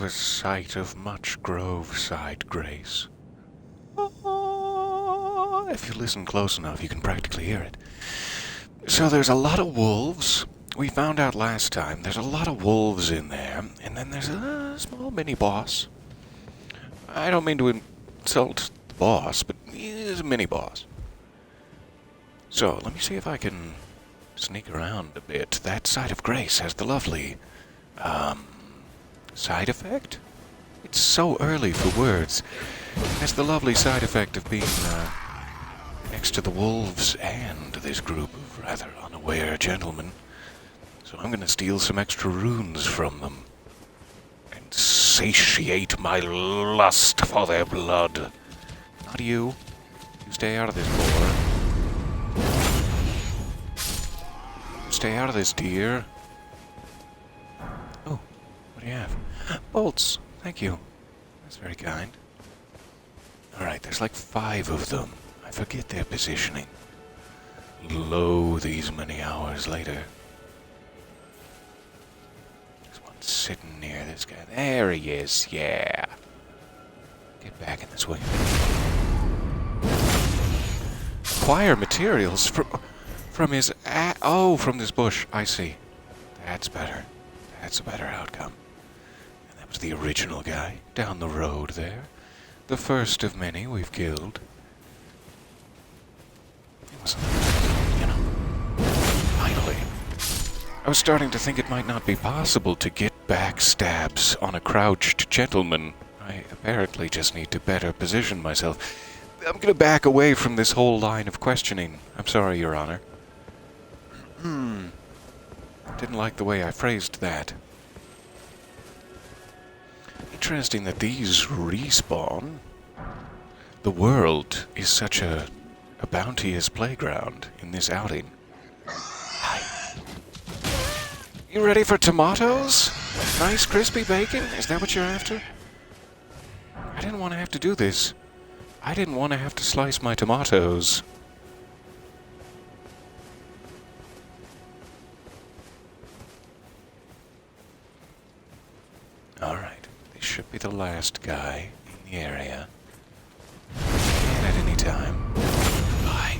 a sight of much grove-side grace. If you listen close enough, you can practically hear it. So there's a lot of wolves. We found out last time there's a lot of wolves in there, and then there's a small mini-boss. I don't mean to insult the boss, but he's a mini-boss. So, let me see if I can sneak around a bit. That side of grace has the lovely, side effect? It's so early for words. It has the lovely side effect of being, next to the wolves and this group of rather unaware gentlemen. So I'm gonna steal some extra runes from them and satiate my lust for their blood. Not you. You stay out of this, boar. Stay out of this, dear. Oh, what do you have? Bolts. Thank you. That's very kind. Alright, there's like 5 of them. I forget their positioning. Lo, these many hours later. There's one sitting near this guy. There he is, yeah. Get back in this way. Acquire materials from his from this bush. I see. That's better. That's a better outcome. And that was the original guy down the road there. The first of many we've killed. It wasn't, finally. I was starting to think it might not be possible to get backstabs on a crouched gentleman. I apparently just need to better position myself. I'm gonna back away from this whole line of questioning. I'm sorry, Your Honor. Didn't like the way I phrased that. Interesting that these respawn. The world is such a bounteous playground in this outing. Hi. You ready for tomatoes? Nice crispy bacon? Is that what you're after? I didn't want to have to do this. I didn't want to have to slice my tomatoes. Alright, this should be the last guy in the area. And at any time... Bye.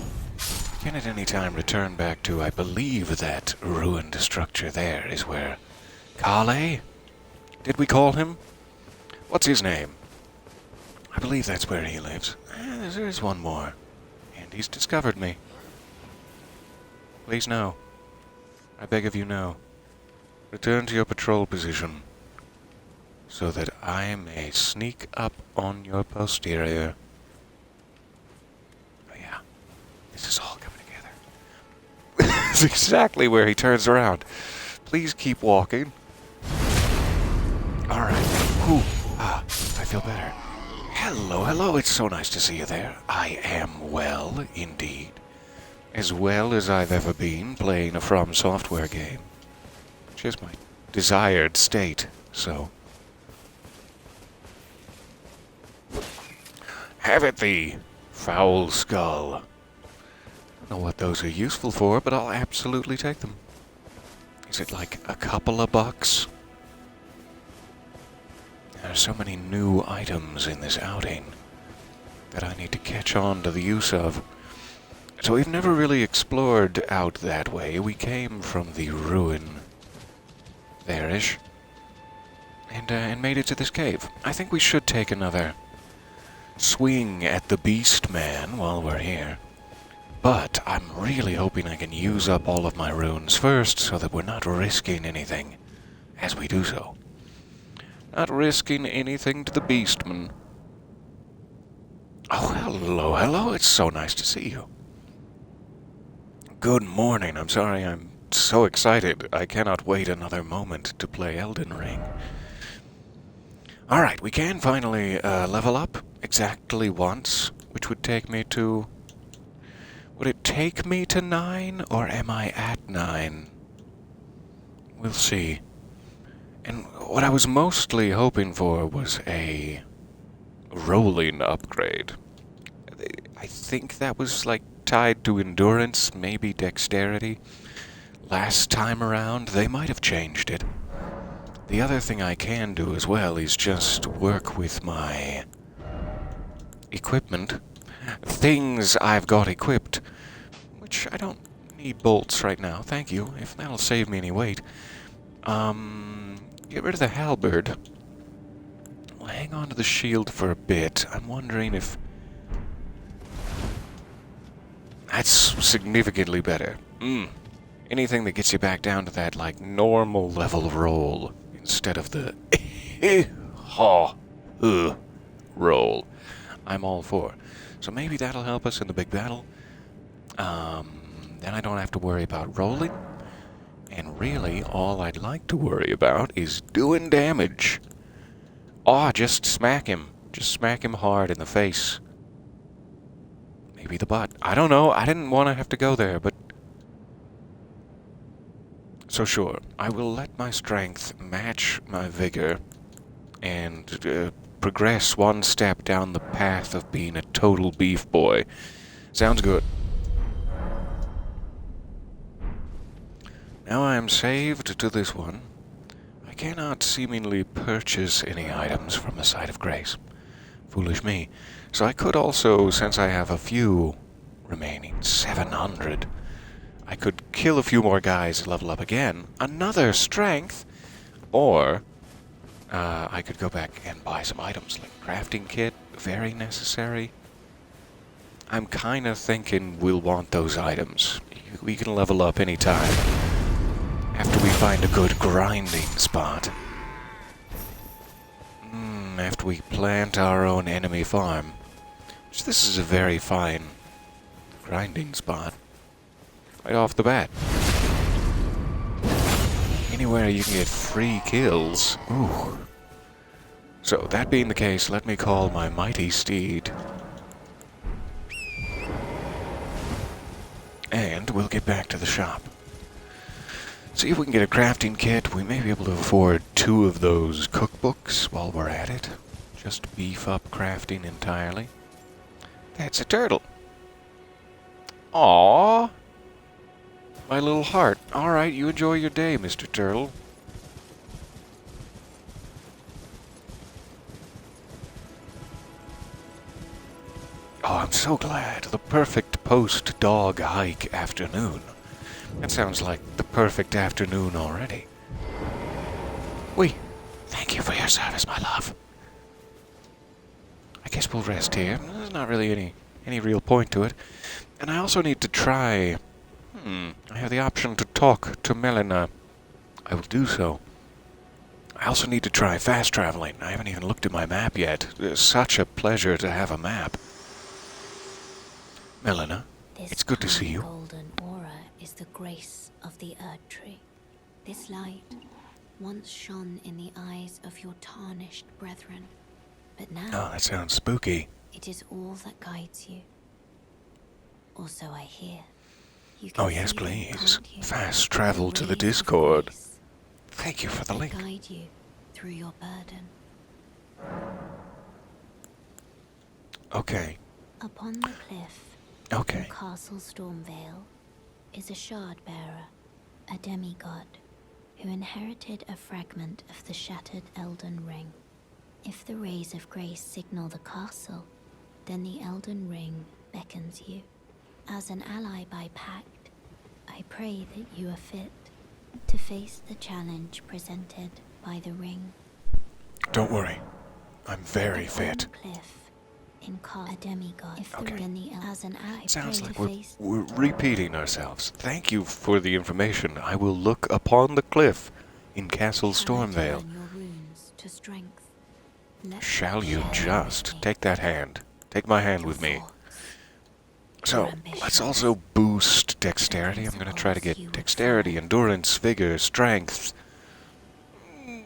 Can at any time return back to, I believe that ruined structure there is where... Kale? Did we call him? What's his name? I believe that's where he lives. There's one more. And he's discovered me. Please no. I beg of you no. Return to your patrol position, so that I may sneak up on your posterior. Oh yeah, this is all coming together. This is exactly where he turns around. Please keep walking. Alright. I feel better. Hello, it's so nice to see you there. I am well, indeed. As well as I've ever been playing a From Software game. Which is my desired state, so... Have it thee, foul skull. I don't know what those are useful for, but I'll absolutely take them. Is it like a couple of bucks? There are so many new items in this outing that I need to catch on to the use of. So we've never really explored out that way. We came from the ruin there-ish and made it to this cave. I think we should take another swing at the Beast Man while we're here. But I'm really hoping I can use up all of my runes first so that we're not risking anything as we do so. Not risking anything to the Beastman. Oh, hello. It's so nice to see you. Good morning. I'm sorry I'm so excited. I cannot wait another moment to play Elden Ring. Alright, we can finally level up exactly once, which would take me to... Would it take me to 9, or am I at 9? We'll see. And what I was mostly hoping for was a rolling upgrade. I think that was, like, tied to endurance, maybe dexterity. Last time around, they might have changed it. The other thing I can do as well is just work with my equipment. Things I've got equipped, which I don't need bolts right now, thank you, if that'll save me any weight. Get rid of the halberd. We'll hang on to the shield for a bit. I'm wondering if... That's significantly better. Anything that gets you back down to that, like, normal level roll, instead of the roll, I'm all for. So maybe that'll help us in the big battle. Then I don't have to worry about rolling. And really, all I'd like to worry about is doing damage. Oh, just smack him. Just smack him hard in the face. Maybe the butt. I don't know. I didn't want to have to go there, but... So sure, I will let my strength match my vigor and progress one step down the path of being a total beef boy. Sounds good. Now I am saved to this one. I cannot seemingly purchase any items from the site of grace. Foolish me. So I could also, since I have a few remaining, 700, I could kill a few more guys, level up again, another strength, or I could go back and buy some items, like crafting kit, very necessary. I'm kind of thinking we'll want those items. We can level up anytime, after we find a good grinding spot. After we plant our own enemy farm, which this is a very fine grinding spot. Right off the bat. Anywhere you can get free kills. Ooh. So, that being the case, let me call my mighty steed. And we'll get back to the shop. See if we can get a crafting kit. We may be able to afford 2 of those cookbooks while we're at it. Just beef up crafting entirely. That's a turtle. Aww. My little heart. Alright, you enjoy your day, Mr. Turtle. Oh, I'm so glad. The perfect post-dog hike afternoon. That sounds like the perfect afternoon already. Thank you for your service, my love. I guess we'll rest here. There's not really any real point to it. And I also need to try... I have the option to talk to Melina. I will do so. I also need to try fast traveling. I haven't even looked at my map yet. It's such a pleasure to have a map. Melina, it's good to see you. This golden aura is the grace of the Erdtree. This light once shone in the eyes of your tarnished brethren, but now... Oh, that sounds spooky. It is all that guides you. Also, I hear... You can Oh yes, see them, please. can't you? Fast travel to the Waves of Discord. grace Thank you for the that link. guide you through your burden. Okay. Upon the cliff Okay. in Castle Stormvale is a shard bearer, a demigod, who inherited a fragment of the shattered Elden Ring. If the rays of grace signal the castle, then the Elden Ring beckons you. As an ally by pact, I pray that you are fit to face the challenge presented by the ring. Don't worry. I'm very fit. Upon the cliff in a demigod. If Okay. as an ally, Sounds pray like to face we're repeating ourselves. Thank you for the information. I will look upon the cliff in Castle Stormvale. Turn your runes to strength. Let Shall you them just share take that hand? Take my hand with me. your thoughts. So, let's also boost dexterity. I'm going to try to get dexterity, endurance, vigor, strength.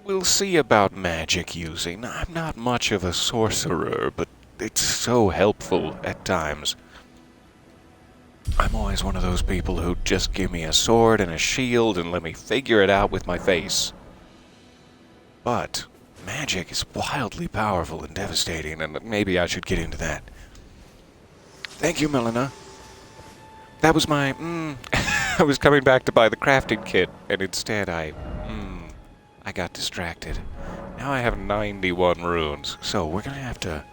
We'll see about magic using. I'm not much of a sorcerer, but it's so helpful at times. I'm always one of those people who just give me a sword and a shield and let me figure it out with my face. But magic is wildly powerful and devastating, and maybe I should get into that. Thank you, Melina. That was my, I was coming back to buy the crafting kit, and instead I I got distracted. Now I have 91 runes, so we're gonna have to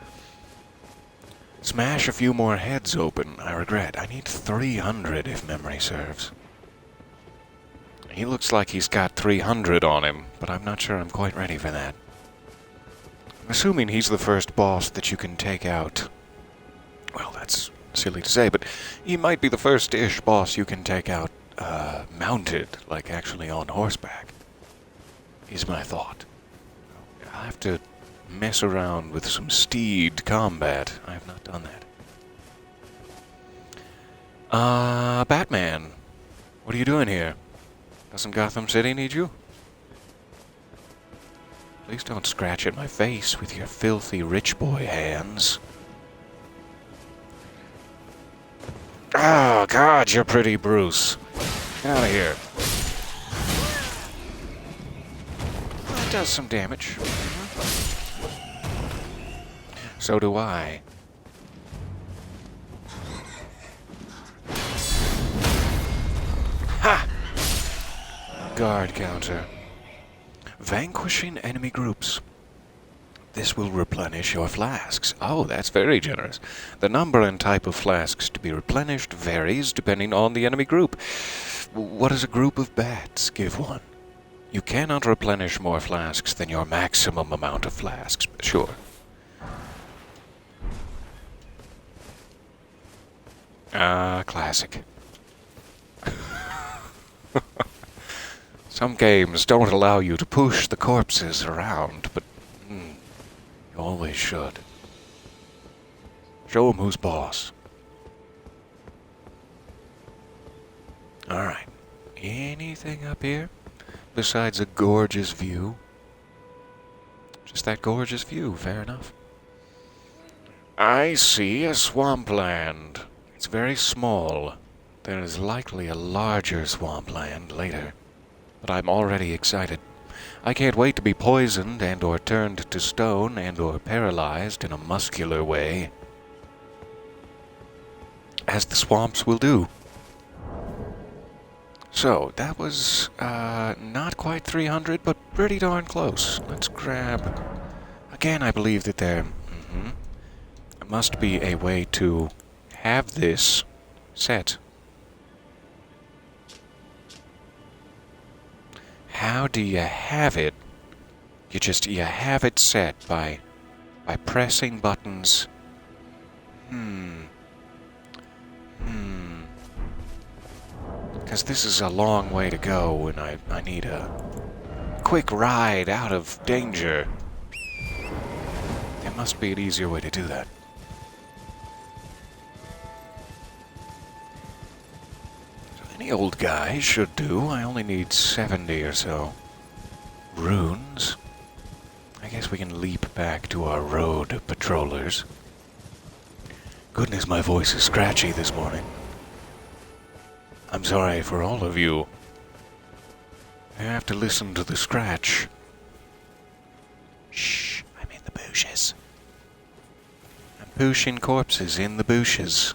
smash a few more heads open. I regret. I need 300 if memory serves. He looks like he's got 300 on him, but I'm not sure I'm quite ready for that. I'm assuming he's the first boss that you can take out. Well, that's silly to say, but he might be the first-ish boss you can take out mounted, like actually on horseback, is my thought. I'll have to mess around with some steed combat. I have not done that. Batman, what are you doing here? Doesn't Gotham City need you? Please don't scratch at my face with your filthy rich boy hands. Oh, God, you're pretty, Bruce. Get out of here. That does some damage. So do I. Ha! Guard counter. Vanquishing enemy groups. This will replenish your flasks. Oh, that's very generous. The number and type of flasks to be replenished varies depending on the enemy group. What does a group of bats give one? You cannot replenish more flasks than your maximum amount of flasks. Sure. Classic. Some games don't allow you to push the corpses around, but you always should. Show 'em who's boss. Alright. Anything up here besides a gorgeous view? Just that gorgeous view, fair enough. I see a swampland. It's very small. There is likely a larger swampland later. But I'm already excited. I can't wait to be poisoned and or turned to stone and or paralyzed in a muscular way. As the swamps will do. So, that was not quite 300, but pretty darn close. Let's grab... Again, I believe that there must be a way to have this set. How do you have it? You have it set by pressing buttons. Because this is a long way to go and I need a quick ride out of danger. There must be an easier way to do that. Any old guy should do. I only need 70 or so runes. I guess we can leap back to our road patrollers. Goodness, my voice is scratchy this morning. I'm sorry for all of you. I have to listen to the scratch. Shh, I'm in the bushes. I'm pushing corpses in the bushes.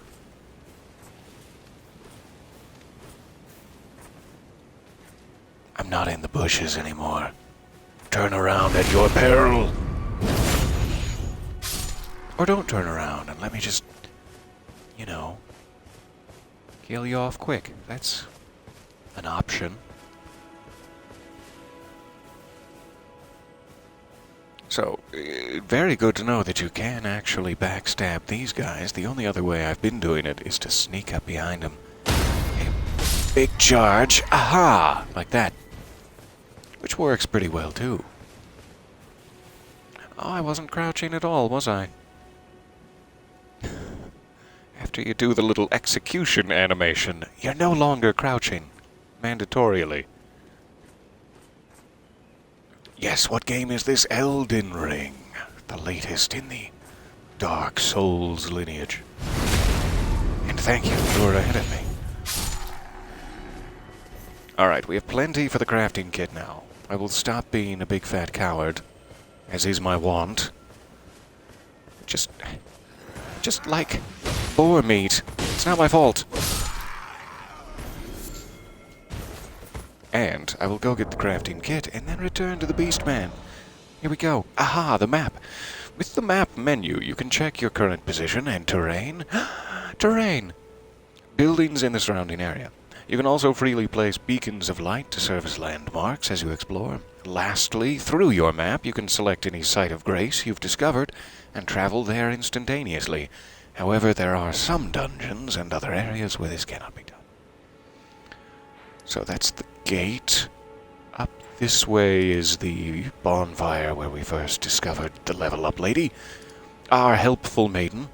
I'm not in the bushes anymore. Turn around at your peril. Or don't turn around and let me just, kill you off quick. That's an option. So, very good to know that you can actually backstab these guys. The only other way I've been doing it is to sneak up behind them. A big charge. Aha! Like that. Which works pretty well, too. Oh, I wasn't crouching at all, was I? After you do the little execution animation, you're no longer crouching. Mandatorily. Yes, what game is this? Elden Ring. The latest in the Dark Souls lineage. And thank you, you're ahead of me. Alright, we have plenty for the crafting kit now. I will stop being a big fat coward, as is my wont. Just like boar meat. It's not my fault. And I will go get the crafting kit and then return to the Beastman. Here we go. Aha, the map. With the map menu, you can check your current position and terrain. Terrain! Buildings in the surrounding area. You can also freely place beacons of light to serve as landmarks as you explore. Lastly, through your map, you can select any site of grace you've discovered and travel there instantaneously. However, there are some dungeons and other areas where this cannot be done. So that's the gate. Up this way is the bonfire where we first discovered the level up lady, our helpful maiden.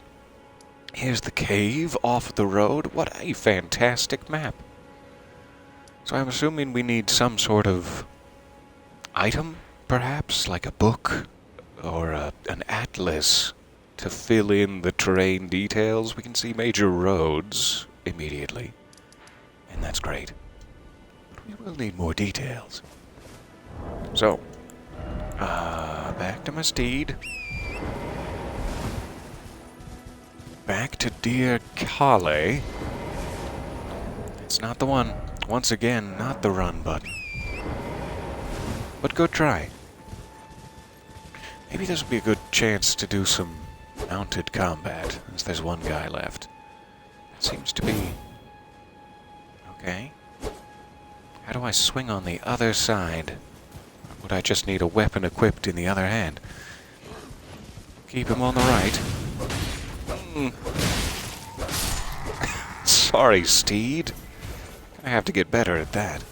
Here's the cave off the road. What a fantastic map. So I'm assuming we need some sort of item, perhaps, like a book or an atlas to fill in the terrain details. We can see major roads immediately, and that's great. But we will need more details. So, back to my steed. Back to dear Kale. It's not the one. Once again, not the run button. But good try. Maybe this would be a good chance to do some mounted combat, since there's one guy left. That seems to be... okay. How do I swing on the other side? Or would I just need a weapon equipped in the other hand? Keep him on the right. Sorry, steed. I have to get better at that.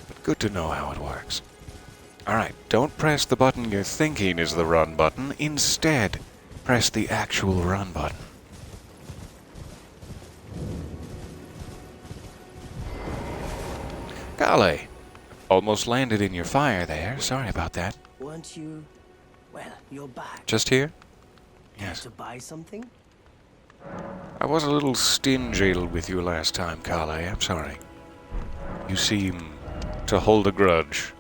But good to know how it works. Alright, don't press the button you're thinking is the run button. Instead, press the actual run button. Kale! Almost landed in your fire there. Sorry about that. Weren't you... well, you're back. Just here? Yes. To buy something? I was a little stingy with you last time, Kale. I'm sorry. You seem to hold a grudge.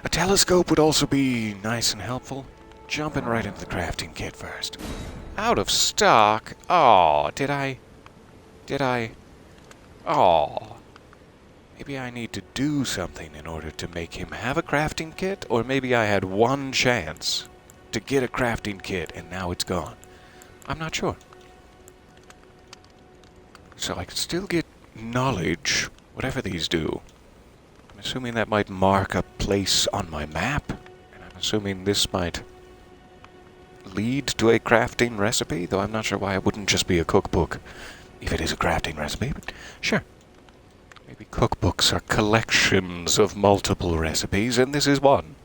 A telescope would also be nice and helpful. Jumping right into the crafting kit first. Out of stock? Oh, did I? Oh. Maybe I need to do something in order to make him have a crafting kit, or maybe I had one chance to get a crafting kit and now it's gone. I'm not sure. So I could still get knowledge, whatever these do. I'm assuming that might mark a place on my map, and I'm assuming this might lead to a crafting recipe, though I'm not sure why it wouldn't just be a cookbook if it is a crafting recipe, but sure. Maybe cookbooks are collections of multiple recipes, and this is one.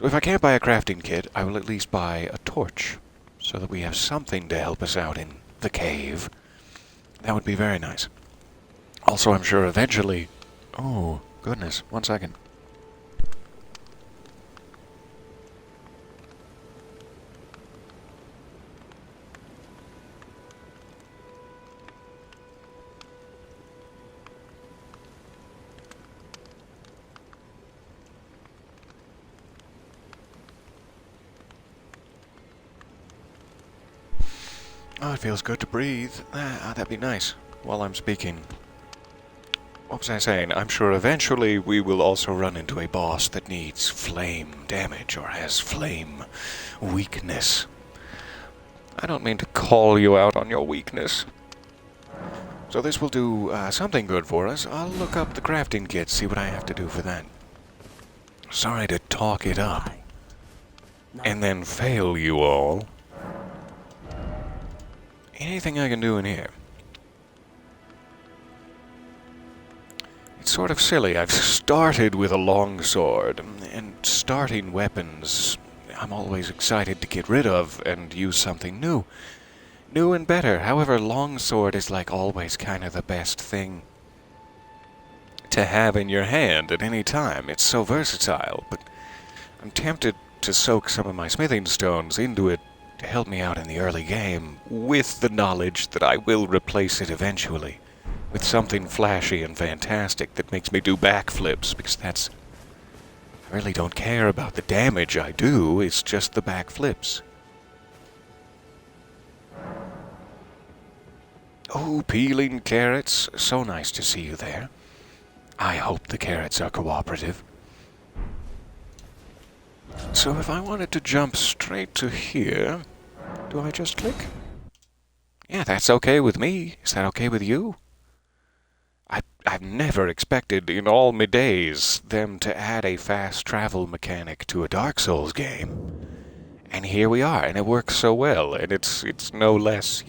So if I can't buy a crafting kit, I will at least buy a torch, so that we have something to help us out in the cave. That would be very nice. Also, I'm sure eventually... oh, goodness, 1 second. Oh, it feels good to breathe. That'd be nice while I'm speaking. What was I saying? I'm sure eventually we will also run into a boss that needs flame damage or has flame weakness. I don't mean to call you out on your weakness. So this will do something good for us. I'll look up the crafting kit, see what I have to do for that. Sorry to talk it up and then fail you all. Anything I can do in here? It's sort of silly. I've started with a longsword, and starting weapons I'm always excited to get rid of and use something new. New and better. However, longsword is like always kind of the best thing to have in your hand at any time. It's so versatile, but I'm tempted to soak some of my smithing stones into it to help me out in the early game, with the knowledge that I will replace it eventually with something flashy and fantastic that makes me do backflips, because that's... I really don't care about the damage I do, it's just the backflips. Oh, peeling carrots. So nice to see you there. I hope the carrots are cooperative. So if I wanted to jump straight to here, do I just click? Yeah, that's okay with me. Is that okay with you? I've never expected in all my days them to add a fast travel mechanic to a Dark Souls game. And here we are, and it works so well, and it's no less,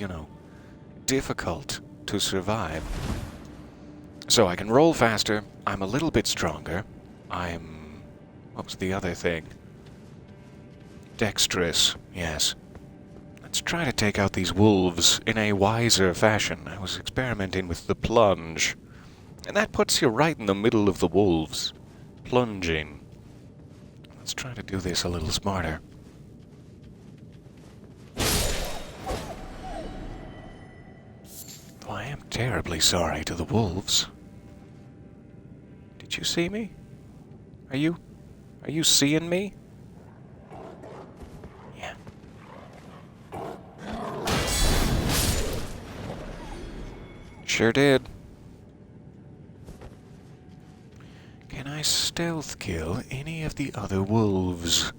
difficult to survive. So I can roll faster, I'm a little bit stronger, what was the other thing? Dexterous, yes. Let's try to take out these wolves in a wiser fashion. I was experimenting with the plunge, and that puts you right in the middle of the wolves. Plunging. Let's try to do this a little smarter. Though I am terribly sorry to the wolves. Did you see me? Are you seeing me? Yeah. Sure did. Can I stealth kill any of the other wolves?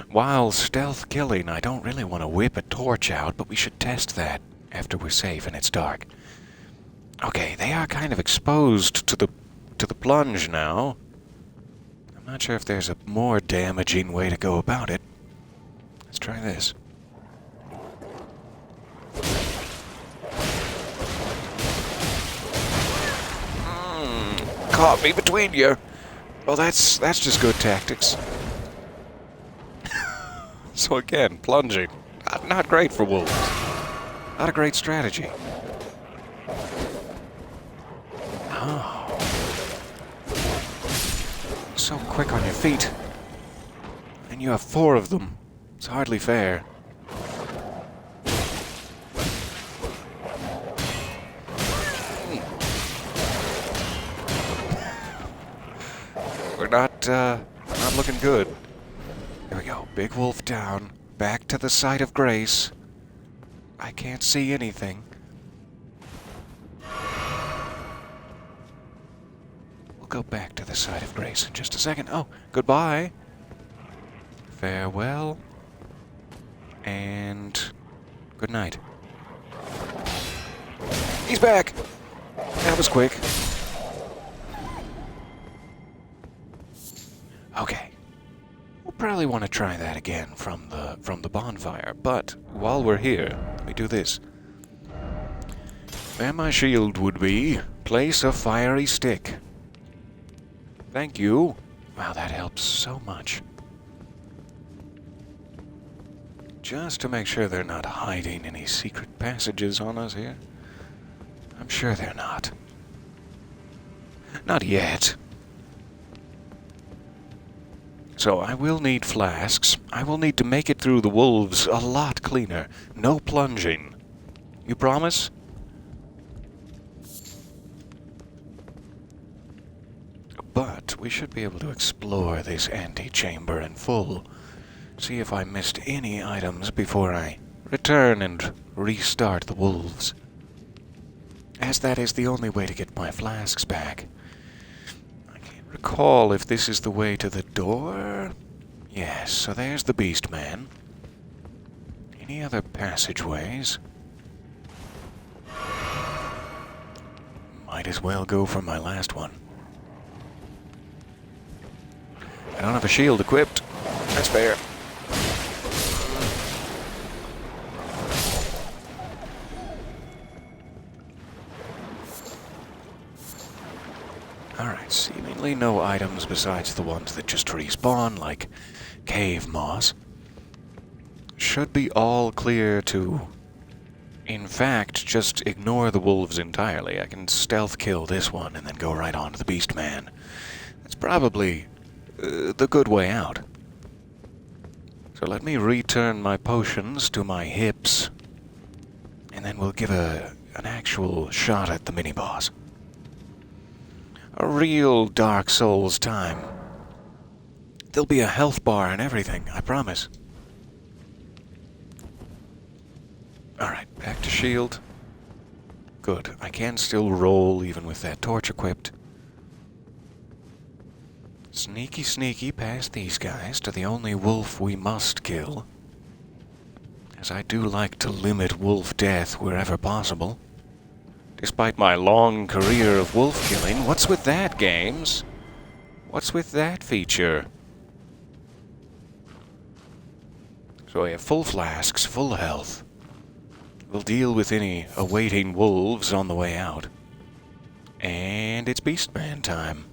While stealth killing, I don't really want to whip a torch out, but we should test that after we're safe and it's dark. Okay, they are kind of exposed to the plunge now. I'm not sure if there's a more damaging way to go about it. Let's try this. Caught me between you. Well, that's just good tactics. So again, plunging. Not great for wolves. Not a great strategy. Oh. So quick on your feet. And you have 4 of them. It's hardly fair. We're not looking good. There we go. Big wolf down. Back to the site of grace. I can't see anything. We'll go back to the site of grace in just a second. Oh, goodbye. Farewell. And good night. He's back. That was quick. Okay. We'll probably want to try that again from the bonfire, but while we're here, let me do this. Where my shield would be, place a fiery stick. Thank you. Wow, that helps so much. Just to make sure they're not hiding any secret passages on us here. I'm sure they're not. Not yet. So I will need flasks. I will need to make it through the wolves a lot cleaner. No plunging. You promise? But we should be able to explore this antechamber in full. See if I missed any items before I return and restart the wolves. As that is the only way to get my flasks back. Recall if this is the way to the door? Yes, so there's the beast man. Any other passageways? Might as well go for my last one. I don't have a shield equipped. That's fair. Alright, seemingly no items besides the ones that just respawn, like cave moss. Should be all clear to, in fact, just ignore the wolves entirely. I can stealth kill this one and then go right on to the beast man. That's probably the good way out. So let me return my potions to my hips, and then we'll give an actual shot at the mini-boss. A real Dark Souls time. There'll be a health bar and everything, I promise. Alright, back to shield. Good, I can still roll even with that torch equipped. Sneaky, sneaky past these guys to the only wolf we must kill. As I do like to limit wolf death wherever possible. Despite my long career of wolf killing, what's with that, games? What's with that feature? So I have full flasks, full health. We'll deal with any awaiting wolves on the way out. And it's Beastman time.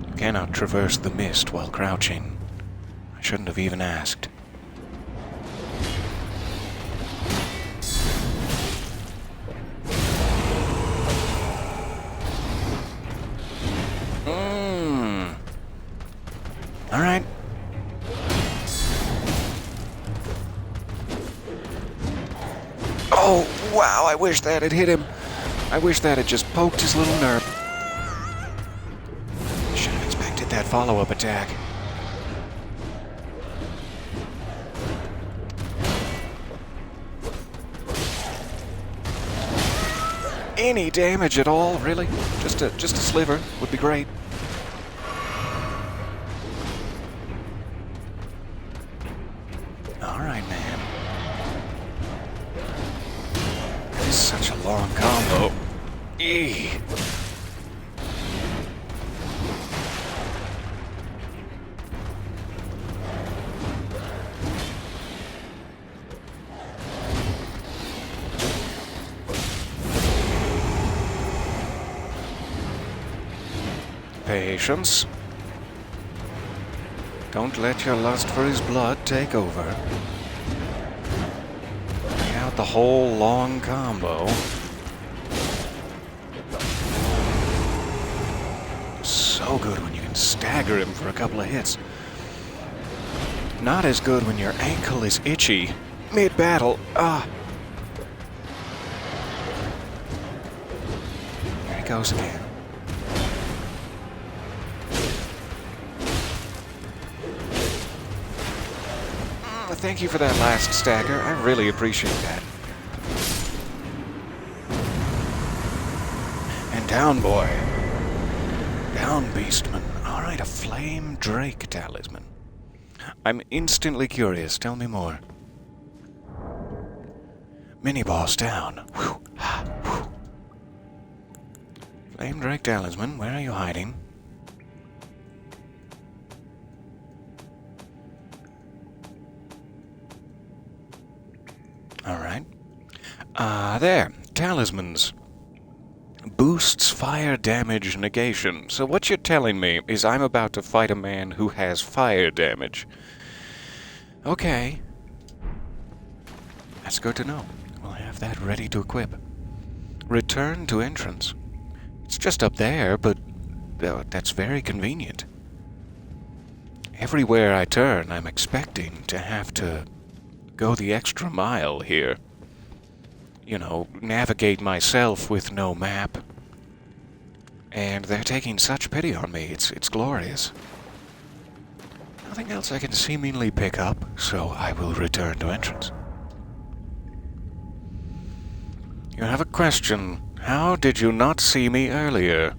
You cannot traverse the mist while crouching. I shouldn't have even asked. Alright. Oh, wow, I wish that had hit him. I wish that had just poked his little nerve. I should have expected that follow-up attack. Any damage at all, really? Just a sliver would be great. Alright, man. This is such a long combo. Eee. Patience. Don't let your lust for his blood take over. Take out the whole long combo. So good when you can stagger him for a couple of hits. Not as good when your ankle is itchy mid-battle. Here he goes again. Thank you for that last stagger. I really appreciate that. And down, boy. Down, Beastman. Alright, a Flame Drake Talisman. I'm instantly curious. Tell me more. Mini-boss down. Whew. Whew. Flame Drake Talisman, where are you hiding? Alright. There. Talismans. Boosts fire damage negation. So what you're telling me is I'm about to fight a man who has fire damage. Okay. That's good to know. We'll have that ready to equip. Return to entrance. It's just up there, but that's very convenient. Everywhere I turn, I'm expecting to have to go the extra mile here. You know, navigate myself with no map. And they're taking such pity on me, it's glorious. Nothing else I can seemingly pick up, so I will return to entrance. You have a question. How did you not see me earlier?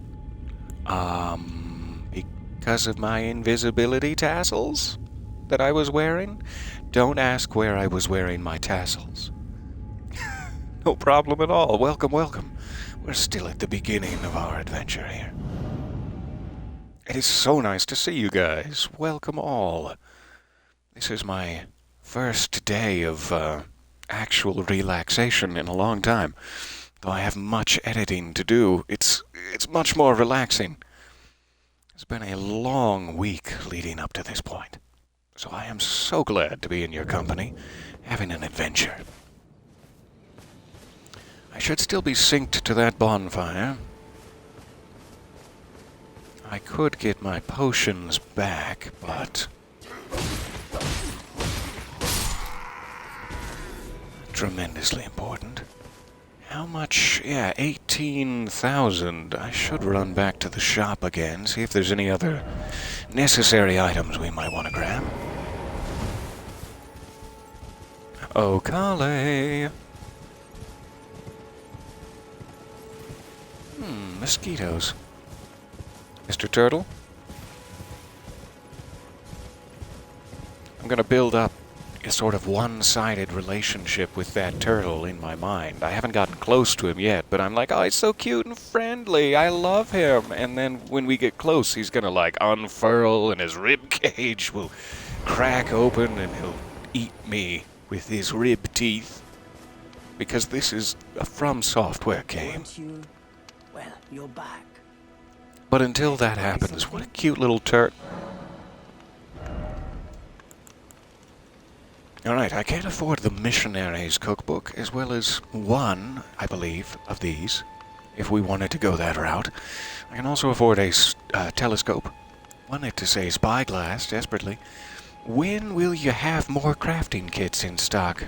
Because of my invisibility tassels that I was wearing? Don't ask where I was wearing my tassels. No problem at all. Welcome, welcome. We're still at the beginning of our adventure here. It is so nice to see you guys. Welcome all. This is my first day of actual relaxation in a long time. Though I have much editing to do, it's much more relaxing. It's been a long week leading up to this point. So I am so glad to be in your company, having an adventure. I should still be synced to that bonfire. I could get my potions back, but tremendously important. How much? Yeah, 18,000. I should run back to the shop again, see if there's any other necessary items we might want to grab. Oh, Kale! Mosquitoes. Mr. Turtle? I'm gonna build up a sort of one-sided relationship with that turtle in my mind. I haven't gotten close to him yet, but I'm like, oh, he's so cute and friendly. I love him. And then when we get close, he's gonna like unfurl and his rib cage will crack open and he'll eat me with his rib teeth. Because this is a From Software game. Weren't you? Well, you're back. But until that happens, what a cute little Alright, I can't afford the Missionary's Cookbook, as well as one, I believe, of these, if we wanted to go that route. I can also afford a telescope. Wanted to say spyglass, desperately. When will you have more crafting kits in stock?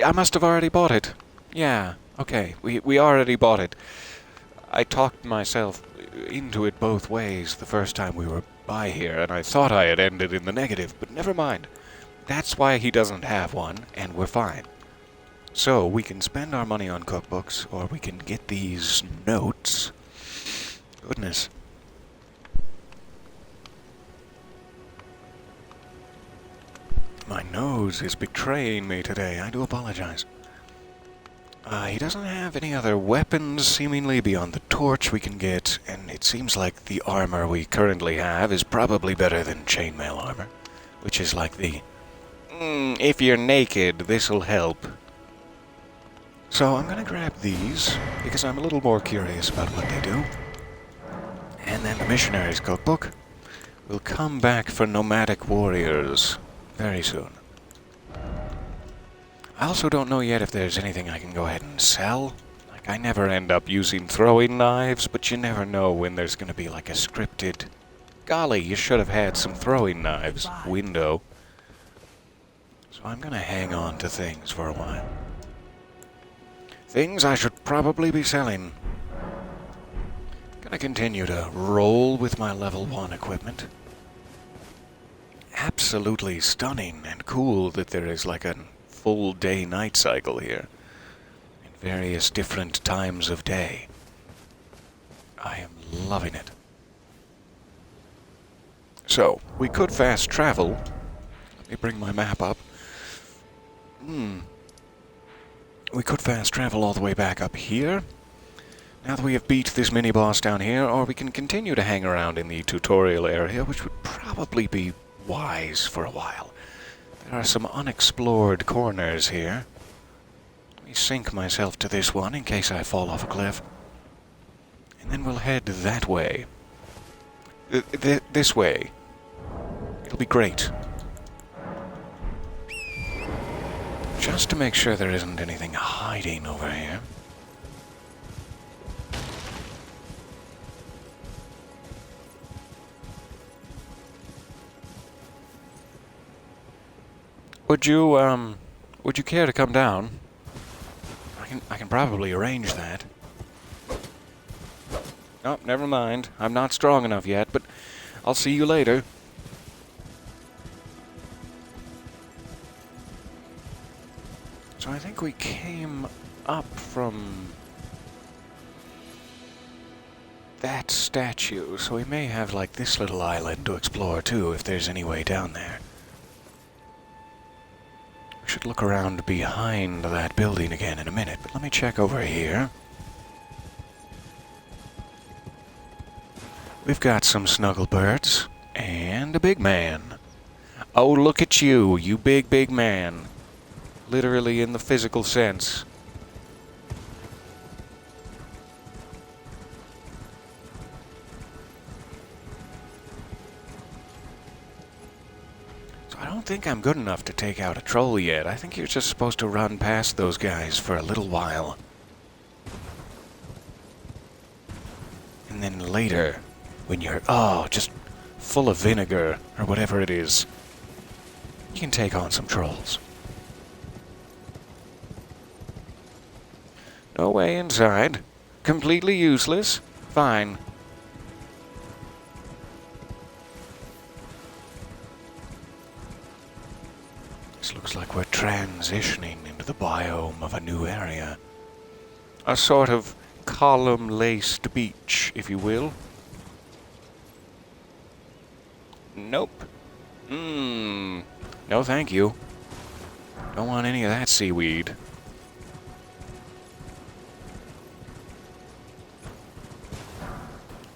I must have already bought it. Yeah, okay, we already bought it. I talked myself into it both ways the first time we were by here, and I thought I had ended in the negative, but never mind. That's why he doesn't have one, and we're fine. So, we can spend our money on cookbooks, or we can get these notes. Goodness. My nose is betraying me today. I do apologize. He doesn't have any other weapons, seemingly, beyond the torch we can get, and it seems like the armor we currently have is probably better than chainmail armor, which is like the, if you're naked, this'll help. So I'm gonna grab these, because I'm a little more curious about what they do. And then the Missionary's Cookbook. We'll come back for Nomadic Warriors very soon. I also don't know yet if there's anything I can go ahead and sell. Like, I never end up using throwing knives, but you never know when there's gonna be like a scripted, golly, you should have had some throwing knives window. So I'm gonna hang on to things for a while. Things I should probably be selling. Gonna continue to roll with my level 1 equipment. Absolutely stunning and cool that there is like a full day-night cycle here. In various different times of day. I am loving it. So, we could fast travel. Let me bring my map up. We could fast travel all the way back up here, now that we have beat this mini-boss down here, or we can continue to hang around in the tutorial area, which would probably be wise for a while. There are some unexplored corners here. Let me sink myself to this one in case I fall off a cliff. And then we'll head that way. This way. It'll be great. Just to make sure there isn't anything hiding over here. Would you care to come down? I can probably arrange that. Oh, never mind. I'm not strong enough yet, but I'll see you later. So I think we came up from that statue, so we may have like this little island to explore too, if there's any way down there. We should look around behind that building again in a minute, but let me check over here. We've got some snugglebirds and a big man. Oh, look at you, you big man. Literally in the physical sense. So I don't think I'm good enough to take out a troll yet. I think you're just supposed to run past those guys for a little while. And then later, when you're, just full of vinegar, or whatever it is, you can take on some trolls. No way inside. Completely useless. Fine. This looks like we're transitioning into the biome of a new area. A sort of column-laced beach, if you will. Nope. No thank you. Don't want any of that seaweed.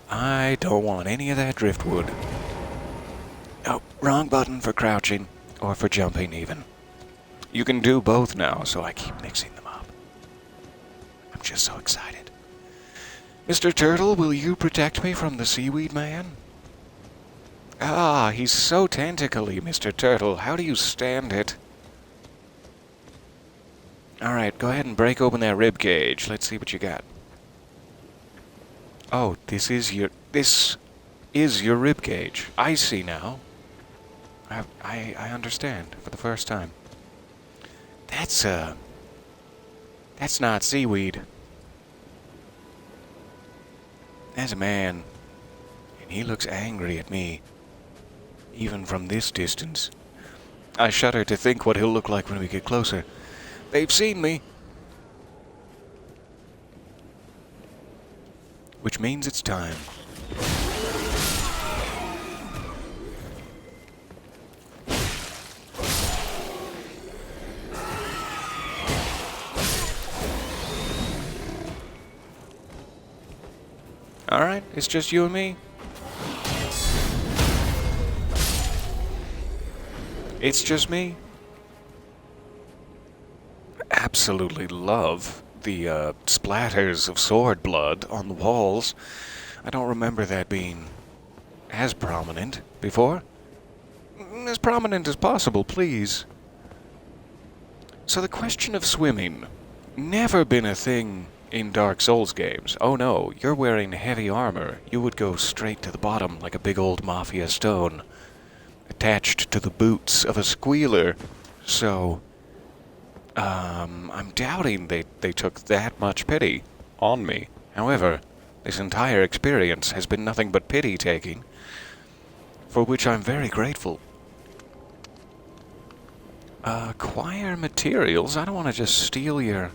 I don't want any of that driftwood. Oh, wrong button for crouching, or for jumping even. You can do both now, so I keep mixing them up. I'm just so excited. Mr. Turtle, will you protect me from the seaweed man? Ah, he's so tentacly, Mr. Turtle. How do you stand it? Alright, go ahead and break open that rib cage. Let's see what you got. Oh, this is your rib cage. I see now. I understand for the first time. That's not seaweed. That's a man. And he looks angry at me. Even from this distance. I shudder to think what he'll look like when we get closer. They've seen me. Which means it's time. Alright, it's just you and me. It's just me. Absolutely love the splatters of sword blood on the walls. I don't remember that being as prominent before. As prominent as possible, please. So the question of swimming, never been a thing in Dark Souls games. Oh no, you're wearing heavy armor. You would go straight to the bottom like a big old mafia stone, attached to the boots of a squealer. So, I'm doubting they took that much pity on me. However, this entire experience has been nothing but pity-taking, for which I'm very grateful. Acquire materials? I don't want to just steal your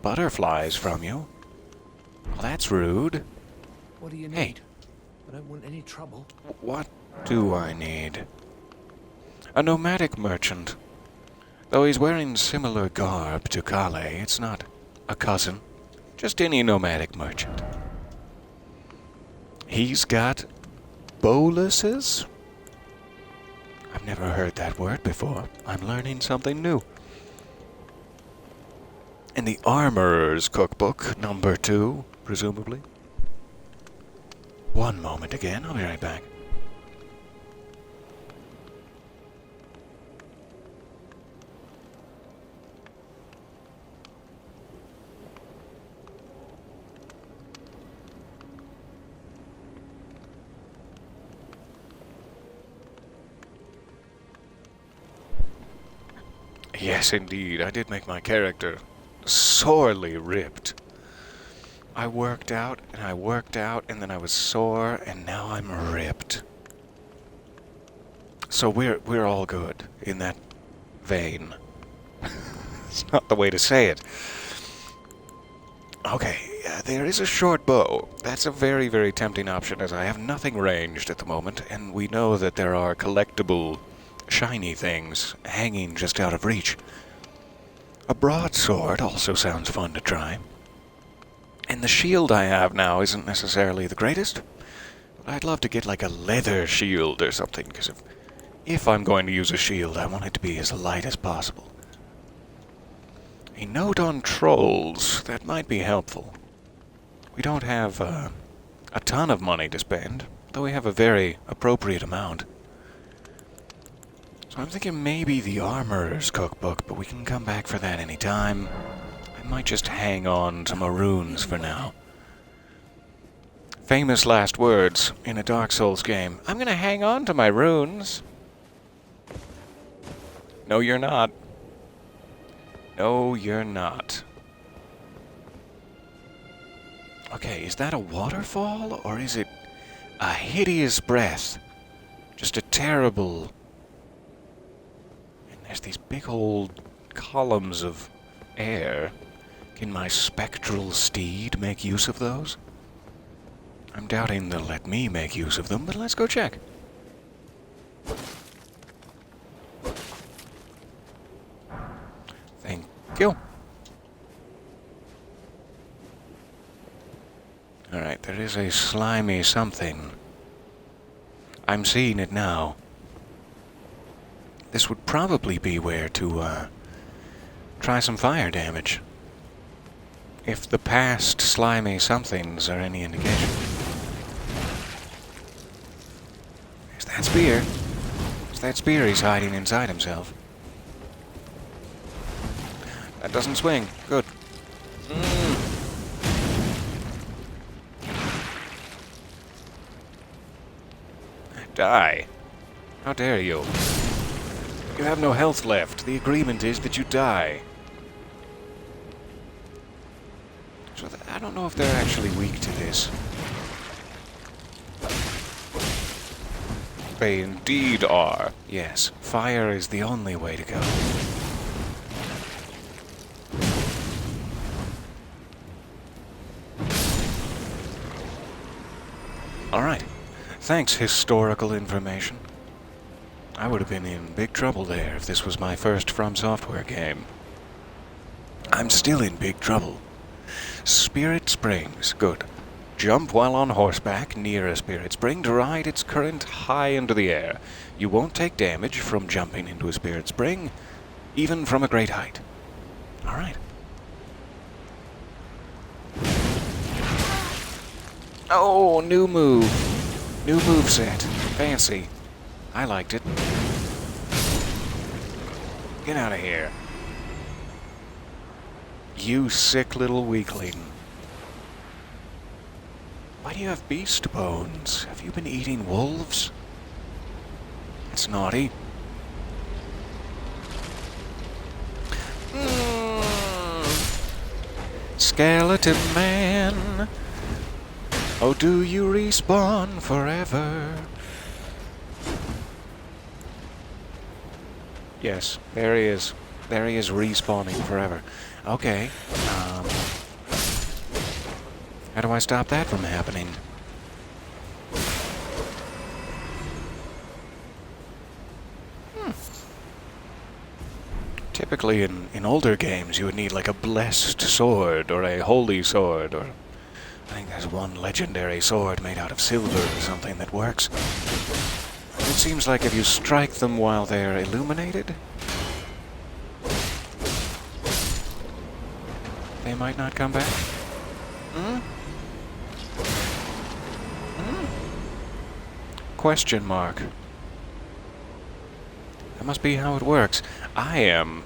butterflies from you. Well, that's rude. What do you need? Hey. I don't want any trouble. What do I need? A nomadic merchant. Though he's wearing similar garb to Kale, it's not a cousin. Just any nomadic merchant. He's got boluses? I've never heard that word before. I'm learning something new. In the Armorer's Cookbook, number 2, presumably. One moment again, I'll be right back. Yes, indeed, I did make my character sorely ripped. I worked out, and then I was sore, and now I'm ripped. So we're all good in that vein. It's not the way to say it. Okay, there is a short bow. That's a very, very tempting option, as I have nothing ranged at the moment, and we know that there are collectible shiny things hanging just out of reach. A broadsword also sounds fun to try. And the shield I have now isn't necessarily the greatest, but I'd love to get like a leather shield or something, because if I'm going to use a shield, I want it to be as light as possible. A note on trolls, that might be helpful. We don't have a ton of money to spend, though we have a very appropriate amount. So I'm thinking maybe the Armorer's Cookbook, but we can come back for that any time. I might just hang on to my runes for now. Famous last words in a Dark Souls game. I'm gonna hang on to my runes. No, you're not. No, you're not. Okay, is that a waterfall, or is it a hideous breath? Just a terrible... And there's these big old columns of air. Can my spectral steed make use of those? I'm doubting they'll let me make use of them, but let's go check. Kill. Alright, there is a slimy something. I'm seeing it now. This would probably be where to, try some fire damage. If the past slimy somethings are any indication. There's that spear. There's that spear he's hiding inside himself. That doesn't swing. Good. Die. How dare you? You have no health left. The agreement is that you die. So I don't know if they're actually weak to this. They indeed are. Yes, fire is the only way to go. Alright. Thanks, historical information. I would have been in big trouble there if this was my first From Software game. I'm still in big trouble. Spirit Springs. Good. Jump while on horseback near a spirit spring to ride its current high into the air. You won't take damage from jumping into a spirit spring, even from a great height. Alright. Oh, new move. New moveset. Fancy. I liked it. Get out of here. You sick little weakling. Why do you have beast bones? Have you been eating wolves? It's naughty. Skeleton Man. Oh, do you respawn forever? Yes, there he is. There he is respawning forever. Okay, how do I stop that from happening? Typically in older games you would need like a blessed sword or a holy sword, or I think there's one legendary sword made out of silver or something that works. It seems like if you strike them while they're illuminated, they might not come back. Question mark. That must be how it works. I am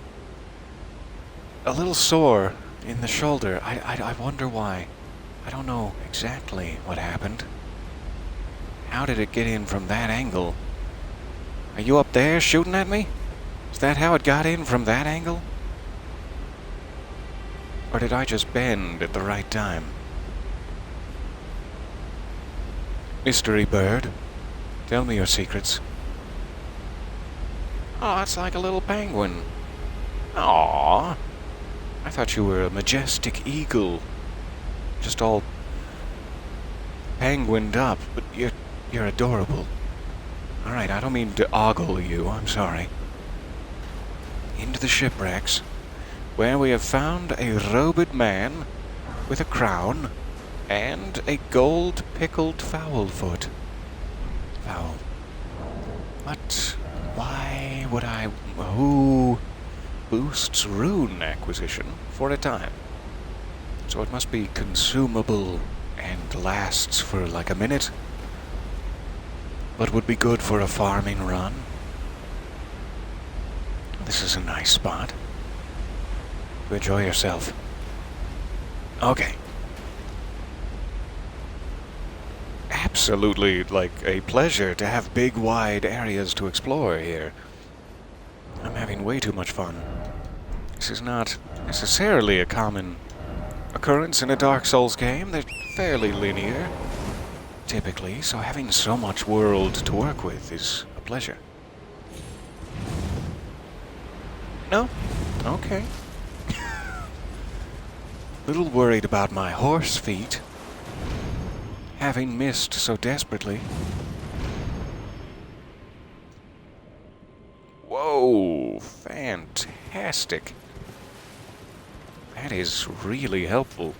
a little sore in the shoulder. I wonder why. I don't know exactly what happened. How did it get in from that angle? Are you up there shooting at me? Is that how it got in from that angle? Or did I just bend at the right time? Mystery bird, tell me your secrets. Oh, it's like a little penguin. Aww. I thought you were a majestic eagle. Just all penguined up, but you're adorable. Alright, I don't mean to ogle you, I'm sorry. Into the shipwrecks, where we have found a robed man with a crown and a gold pickled fowl foot. Fowl. But why would I... Who boosts rune acquisition for a time? So it must be consumable and lasts for like a minute, but would be good for a farming run. This is a nice spot. Enjoy yourself. Okay. Absolutely, like, a pleasure to have big, wide areas to explore here. I'm having way too much fun. This is not necessarily a common occurrence in a Dark Souls game. They're fairly linear, typically, so having so much world to work with is a pleasure. No? Okay. Little worried about my horse feet, having missed so desperately. Whoa, fantastic. That is really helpful.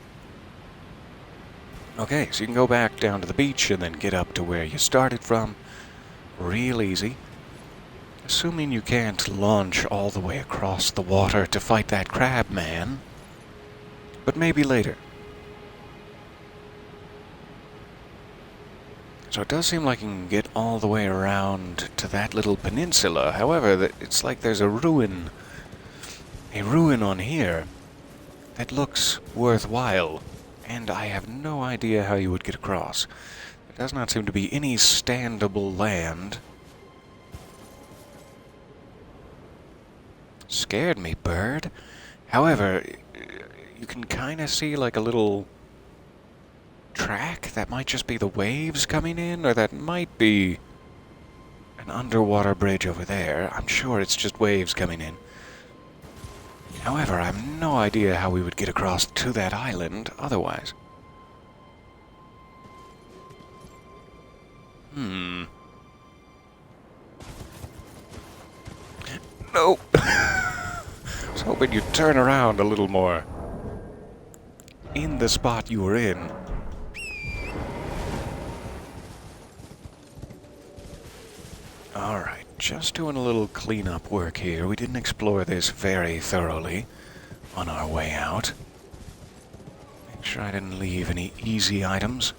Okay, so you can go back down to the beach and then get up to where you started from. Real easy. Assuming you can't launch all the way across the water to fight that crab man. But maybe later. So it does seem like you can get all the way around to that little peninsula. However, it's like there's a ruin on here that looks worthwhile. And I have no idea how you would get across. There does not seem to be any standable land. Scared me, bird. However, you can kind of see like a little track. That might just be the waves coming in, or that might be an underwater bridge over there. I'm sure it's just waves coming in. However, I have no idea how we would get across to that island otherwise. No! I was hoping you'd turn around a little more. In the spot you were in. Alright, just doing a little cleanup work here. We didn't explore this very thoroughly on our way out. Make sure I didn't leave any easy items.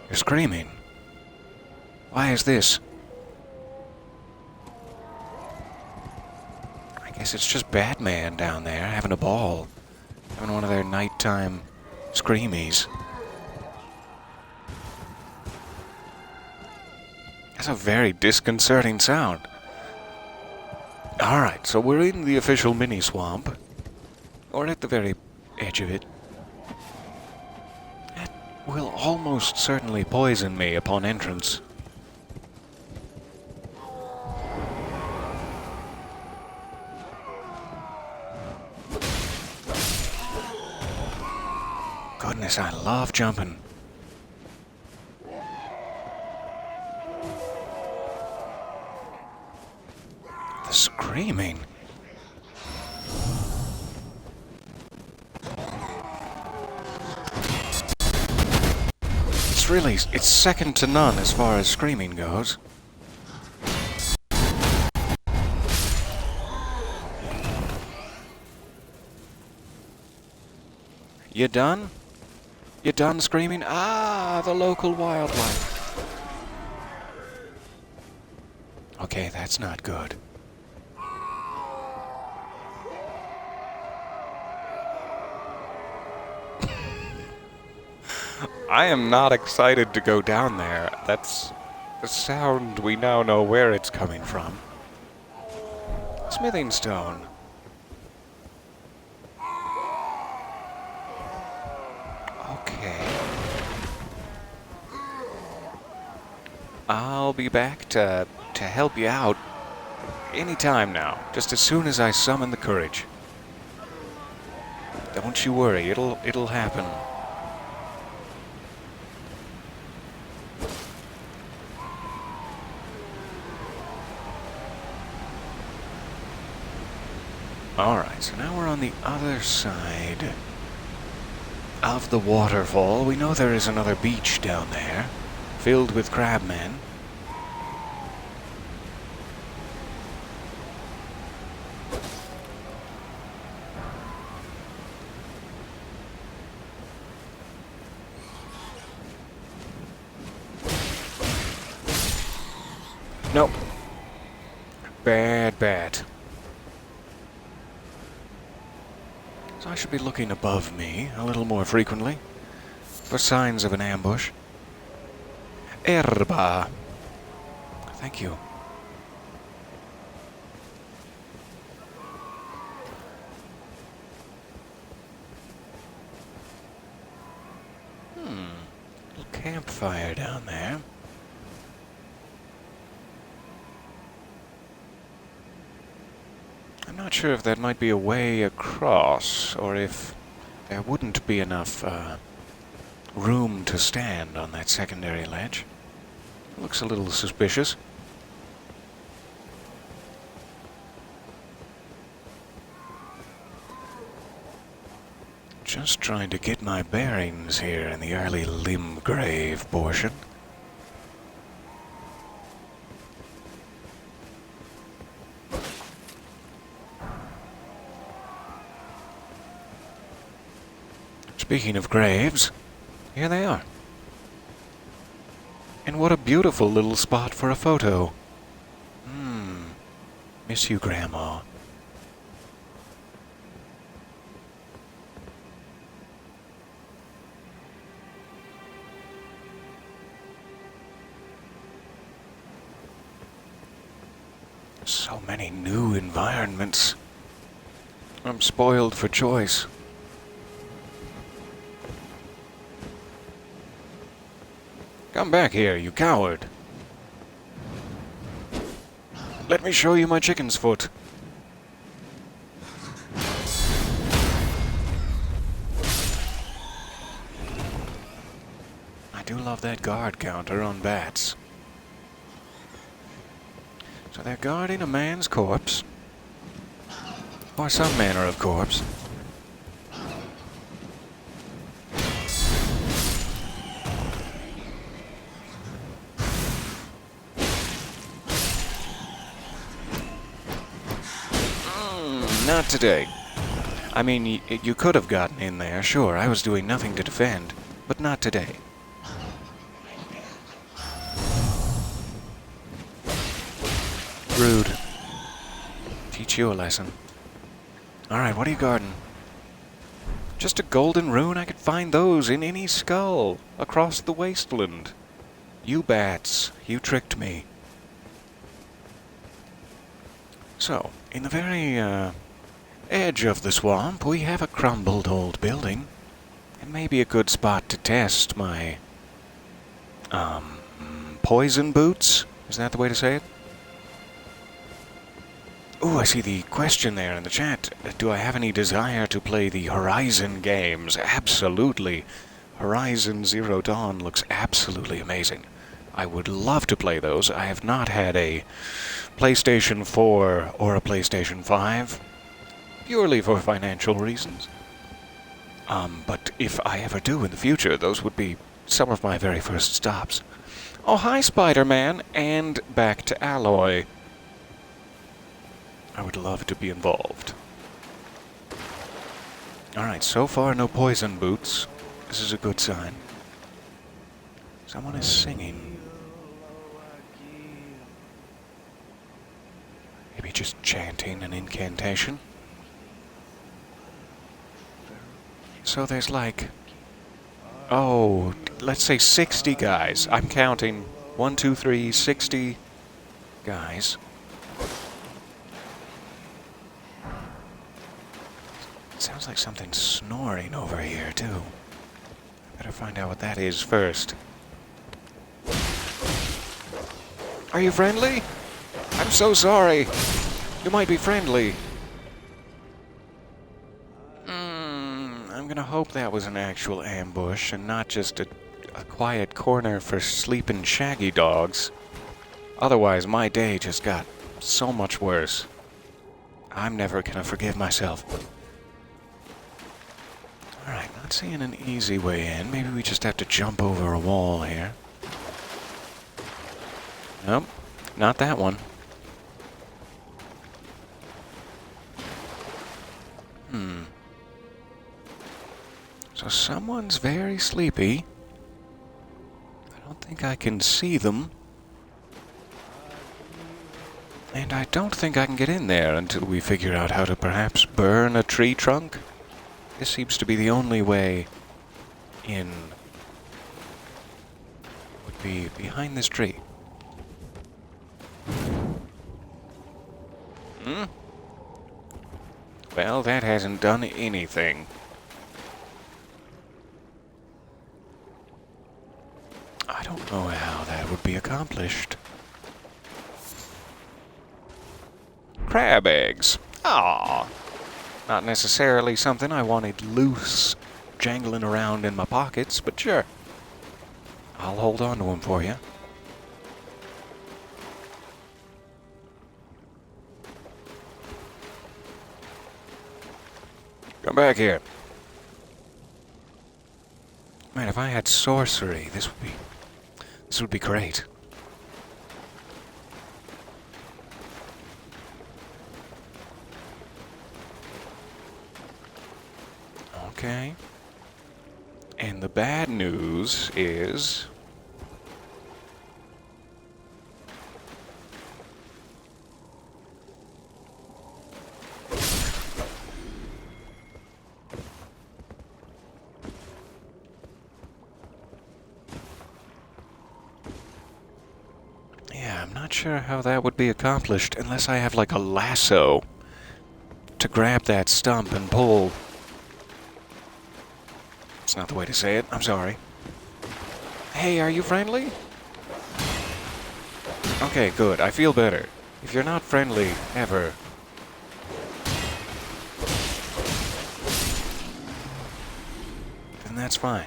You're screaming. Why is this? I guess it's just Batman down there having a ball. Having one of their nighttime screamies. That's a very disconcerting sound. Alright, so we're in the official mini-swamp. Or at the very edge of it. That will almost certainly poison me upon entrance. Goodness, I love jumping. The screaming. It's second to none as far as screaming goes. You done? You done screaming? Ah, the local wildlife. Okay, that's not good. I am not excited to go down there. That's the sound. We now know where it's coming from. Smithing stone. Okay. I'll be back to help you out anytime now, just as soon as I summon the courage. Don't you worry, it'll happen. Alright, so now we're on the other side of the waterfall. We know there is another beach down there, filled with crabmen. Nope. Bad. So I should be looking above me a little more frequently for signs of an ambush. Herba. Thank you. Little campfire down there. I'm not sure if that might be a way across, or if there wouldn't be enough room to stand on that secondary ledge. Looks a little suspicious. Just trying to get my bearings here in the early limb grave portion. Speaking of graves, here they are. And what a beautiful little spot for a photo. Miss you, Grandma. So many new environments. I'm spoiled for choice. Come back here, you coward. Let me show you my chicken's foot. I do love that guard counter on bats. So they're guarding a man's corpse. Or some manner of corpse. Not today. I mean, you could have gotten in there, sure. I was doing nothing to defend, but not today. Rude. Teach you a lesson. Alright, what are you guarding? Just a golden rune? I could find those in any skull across the wasteland. You bats, you tricked me. So, in the very, edge of the swamp, we have a crumbled old building. It may be a good spot to test my, poison boots? Is that the way to say it? Ooh, I see the question there in the chat. Do I have any desire to play the Horizon games? Absolutely. Horizon Zero Dawn looks absolutely amazing. I would love to play those. I have not had a PlayStation 4 or a PlayStation 5, purely for financial reasons. But if I ever do in the future, those would be some of my very first stops. Oh, hi, Spider-Man, and back to Alloy. I would love to be involved. Alright, so far no poison boots. This is a good sign. Someone is singing. Maybe just chanting an incantation. So there's like, oh, let's say 60 guys. I'm counting 1, 2, 3, 60 guys. It sounds like something snoring over here, too. Better find out what that is first. Are you friendly? I'm so sorry. You might be friendly. I'm gonna hope that was an actual ambush and not just a quiet corner for sleeping shaggy dogs. Otherwise, my day just got so much worse. I'm never gonna forgive myself. Alright, not seeing an easy way in. Maybe we just have to jump over a wall here. Nope, not that one. So someone's very sleepy. I don't think I can see them. And I don't think I can get in there until we figure out how to perhaps burn a tree trunk. This seems to be the only way in. Would be behind this tree. Well, that hasn't done anything. I don't know how that would be accomplished. Crab eggs. Ah, not necessarily something I wanted loose, jangling around in my pockets, but sure. I'll hold on to them for you. Come back here. Man, if I had sorcery, this would be great. Okay. And the bad news is... yeah, I'm not sure how that would be accomplished unless I have like a lasso to grab that stump and pull. That's not the way to say it. I'm sorry. Hey, are you friendly? Okay, good. I feel better. If you're not friendly, ever... then that's fine.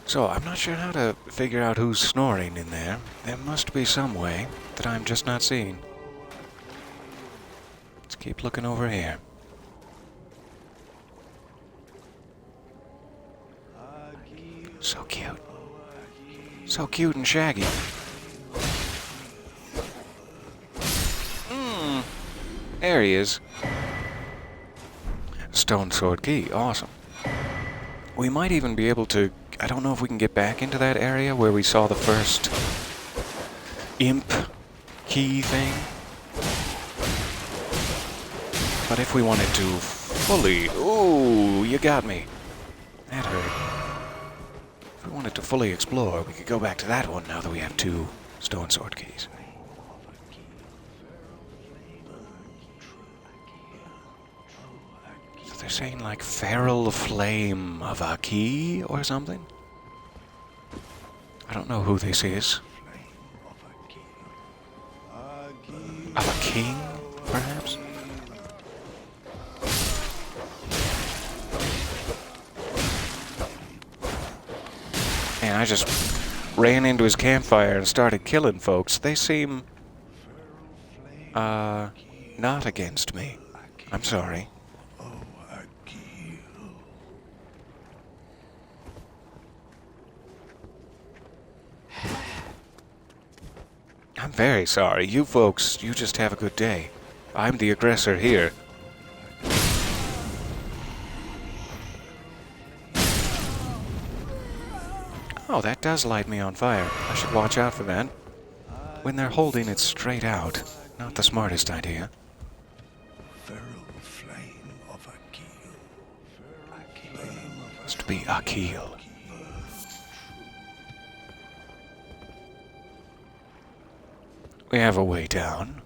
So, I'm not sure how to figure out who's snoring in there. There must be some way that I'm just not seeing. Let's keep looking over here. So cute. So cute and shaggy. There he is. Stone sword key. Awesome. We might even be able to... I don't know if we can get back into that area where we saw the first imp key thing. But if we wanted to fully... ooh, you got me. That hurt. If we wanted to fully explore, we could go back to that one now that we have 2 stone sword keys. So they're saying like feral flame of a key or something? I don't know who this is. Of a king, perhaps? And I just ran into his campfire and started killing folks. They seem... not against me. I'm sorry. I'm very sorry. You folks, you just have a good day. I'm the aggressor here. Oh, that does light me on fire. I should watch out for that. When they're holding it straight out, not the smartest idea. Must be Akil. We have a way down.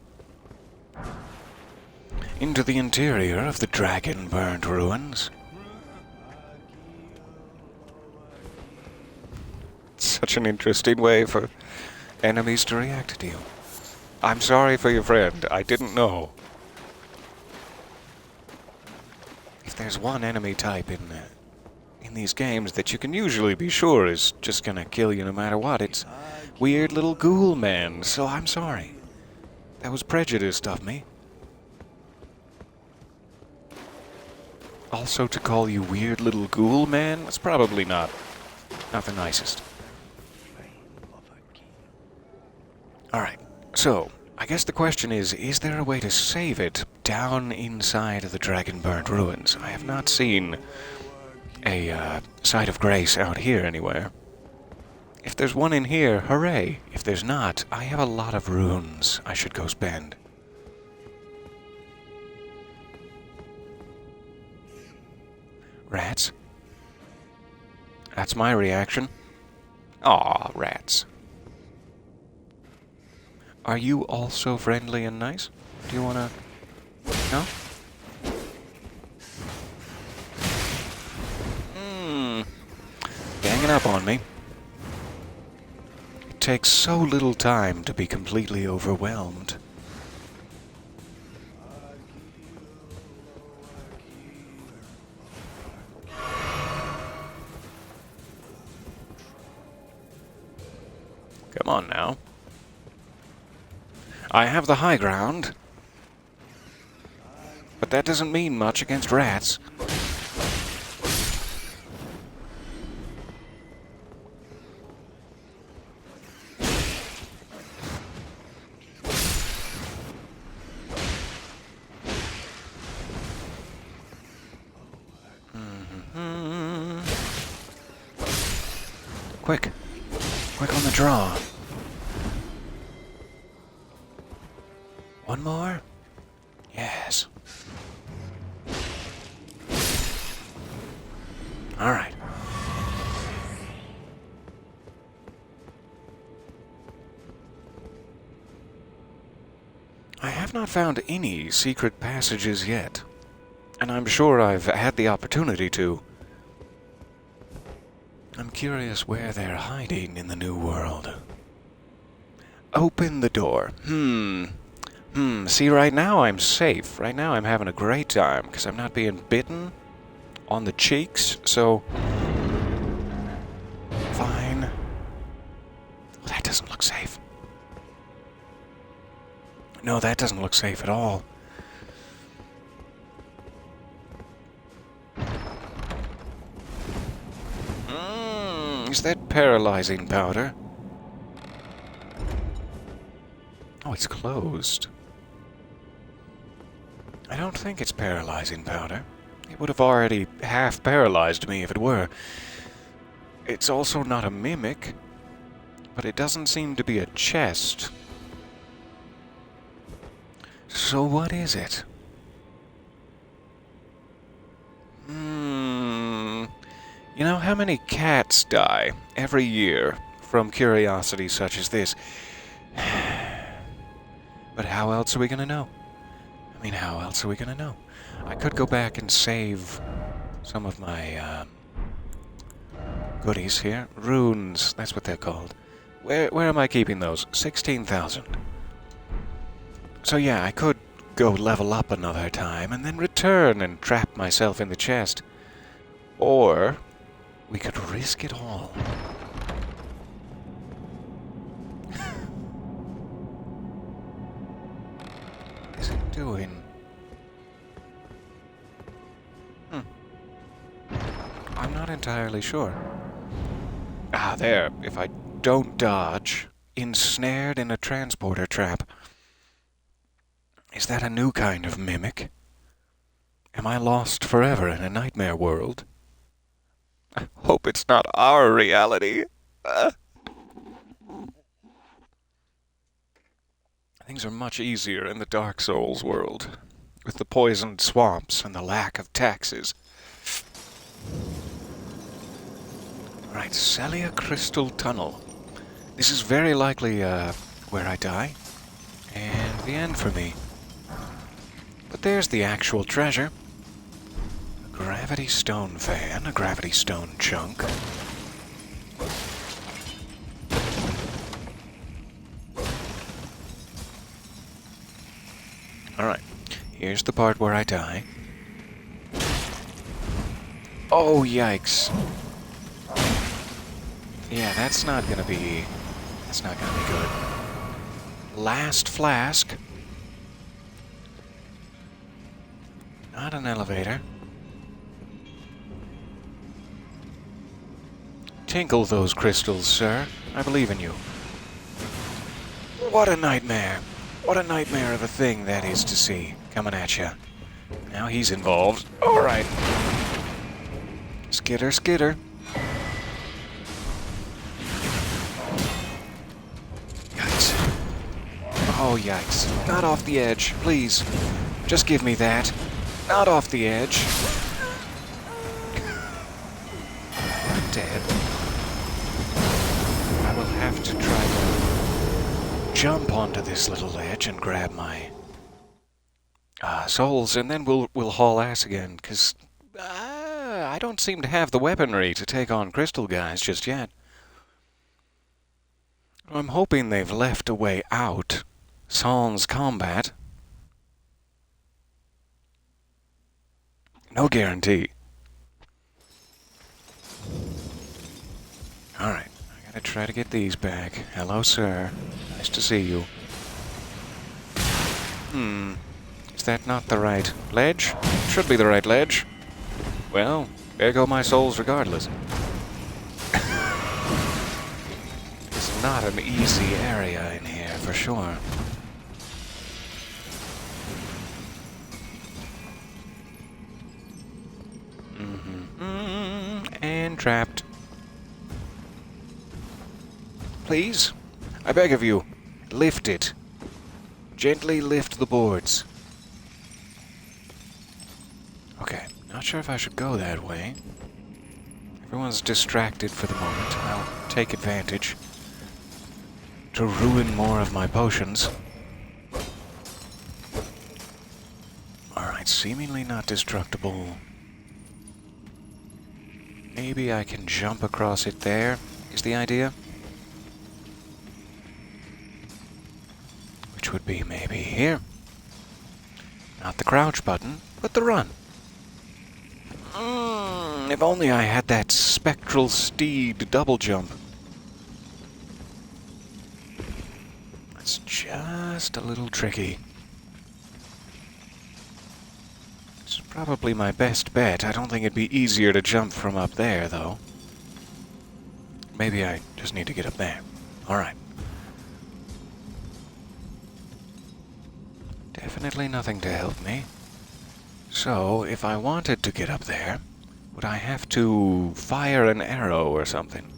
Into the interior of the dragon-burned ruins. Such an interesting way for enemies to react to you. I'm sorry for your friend. I didn't know. If there's one enemy type in these games that you can usually be sure is just gonna kill you no matter what, it's weird little ghoul men, so I'm sorry. That was prejudiced of me. Also, to call you weird little ghoul man, that's probably not the nicest. Alright, so, I guess the question is there a way to save it down inside of the dragon-burned ruins? I have not seen a site of grace out here anywhere. If there's one in here, hooray! If there's not, I have a lot of runes I should go spend. Rats? That's my reaction. Aw, rats. Are you also friendly and nice? Do you wanna... no? Ganging up on me. It takes so little time to be completely overwhelmed. Come on now. I have the high ground, but that doesn't mean much against rats. Quick. Quick on the draw. One more? Yes. Alright. I have not found any secret passages yet, and I'm sure I've had the opportunity to. I'm curious where they're hiding in the new world. Open the door. See, right now I'm safe. Right now I'm having a great time, because I'm not being bitten on the cheeks, so... Fine. Well, that doesn't look safe. No, that doesn't look safe at all. Is that paralyzing powder? Oh, it's closed. I don't think it's paralyzing powder. It would have already half paralyzed me if it were. It's also not a mimic, but it doesn't seem to be a chest. So what is it? You know, how many cats die every year from curiosities such as this? But how else are we gonna know? I mean, how else are we gonna know? I could go back and save some of my goodies here. Runes, that's what they're called. Where am I keeping those? 16,000. So yeah, I could go level up another time and then return and trap myself in the chest. Or we could risk it all. What is it doing? I'm not entirely sure. Ah, there. If I don't dodge, ensnared in a transporter trap. Is that a new kind of mimic? Am I lost forever in a nightmare world? I hope it's not our reality. Things are much easier in the Dark Souls world, with the poisoned swamps and the lack of taxes. Right, Celia Crystal Tunnel. This is very likely where I die, and the end for me. But there's the actual treasure. A gravity stone fan, a gravity stone chunk. Alright, here's the part where I die. Oh, yikes. Yeah, that's not gonna be good. Last flask. Not an elevator. Tinkle those crystals, sir. I believe in you. What a nightmare. What a nightmare of a thing that is to see. Coming at you. Now he's involved. Alright. Skitter, skitter. Yikes. Oh, yikes. Not off the edge, please. Just give me that. Not off the edge. I'm dead. I will have to try to jump onto this little ledge and grab my souls, and then we'll haul ass again, because I don't seem to have the weaponry to take on crystal guys just yet. I'm hoping they've left a way out. Sans combat. No guarantee. Alright, I gotta try to get these back. Hello, sir. Nice to see you. Is that not the right ledge? Should be the right ledge. Well, there go my souls regardless. It's not an easy area in here, for sure. And trapped. please. I beg of you, lift it. Gently lift the boards. Okay, not sure if I should go that way. Everyone's distracted for the moment. I'll take advantage to ruin more of my potions. Alright, seemingly not destructible. Maybe I can jump across it there, is the idea. Which would be maybe here. Not the crouch button, but the run. If only I had that spectral steed double jump. It's just a little tricky. It's probably my best bet. I don't think it'd be easier to jump from up there, though. Maybe I just need to get up there. Alright. Definitely nothing to help me. So, if I wanted to get up there, would I have to fire an arrow or something?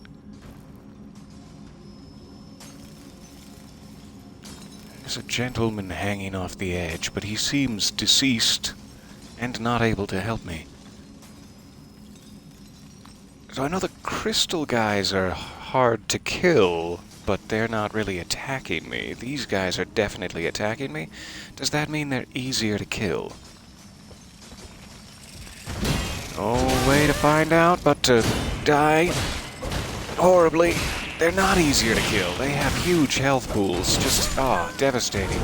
There's a gentleman hanging off the edge, but he seems deceased and not able to help me. So I know the crystal guys are hard to kill, but they're not really attacking me. These guys are definitely attacking me. Does that mean they're easier to kill? No way to find out but to die horribly. They're not easier to kill. They have huge health pools. Just, devastating.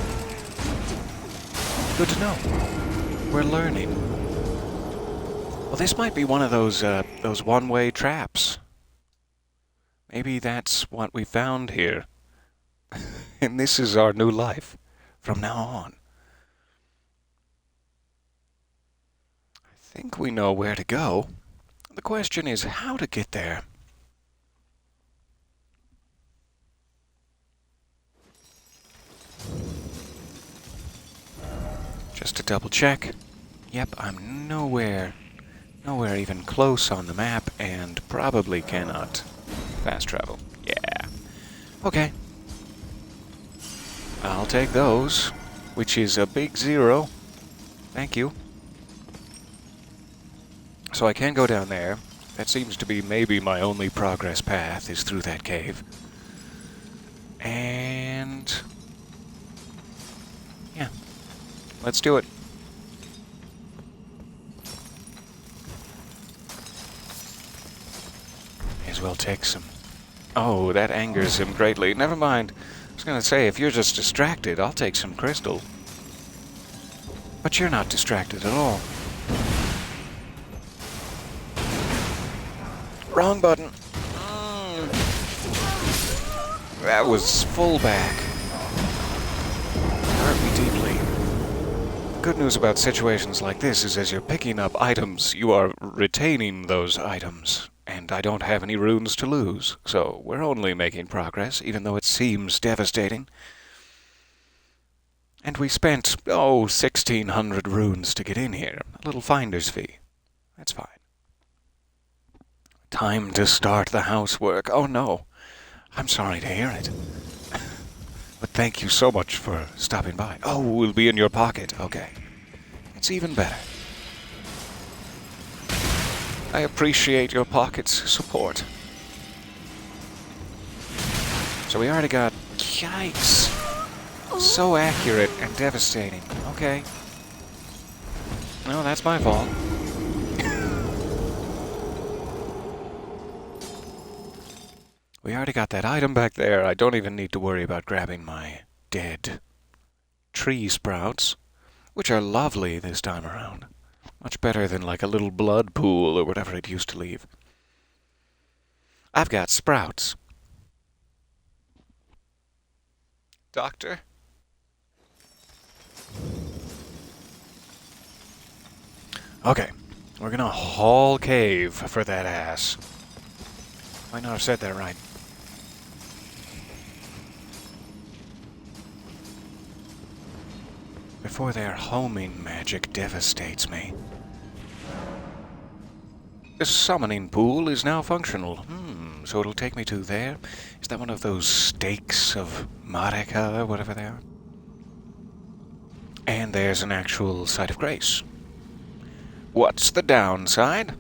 Good to know. We're learning. Well, this might be one of those one-way traps. Maybe that's what we found here. And this is our new life from now on. I think we know where to go. The question is how to get there. Just to double check. Yep, I'm nowhere even close on the map and probably cannot fast travel. Yeah. Okay. I'll take those, which is a big 0. Thank you. So I can go down there. That seems to be maybe my only progress path is through that cave. And yeah. Let's do it. May as well take some. Oh, that angers him greatly. Never mind. I was gonna say, if you're just distracted, I'll take some crystal. But you're not distracted at all. Wrong button. That was full back. Hurt me deeply. The good news about situations like this is as you're picking up items, you are retaining those items. And I don't have any runes to lose, so we're only making progress, even though it seems devastating. And we spent, 1,600 runes to get in here. A little finder's fee. That's fine. Time to start the housework. Oh no. I'm sorry to hear it. But thank you so much for stopping by. Oh, we'll be in your pocket. Okay. It's even better. I appreciate your pocket's support. So we already got... Yikes! So accurate and devastating. Okay. No, that's my fault. We already got that item back there. I don't even need to worry about grabbing my dead tree sprouts, which are lovely this time around. Much better than like a little blood pool or whatever it used to leave. I've got sprouts. Doctor? Okay, we're gonna haul cave for that ass. Might not have said that right. Before their homing magic devastates me. The summoning pool is now functional. so it'll take me to there. Is that one of those stakes of Marika or whatever they are? And there's an actual site of grace. What's the downside?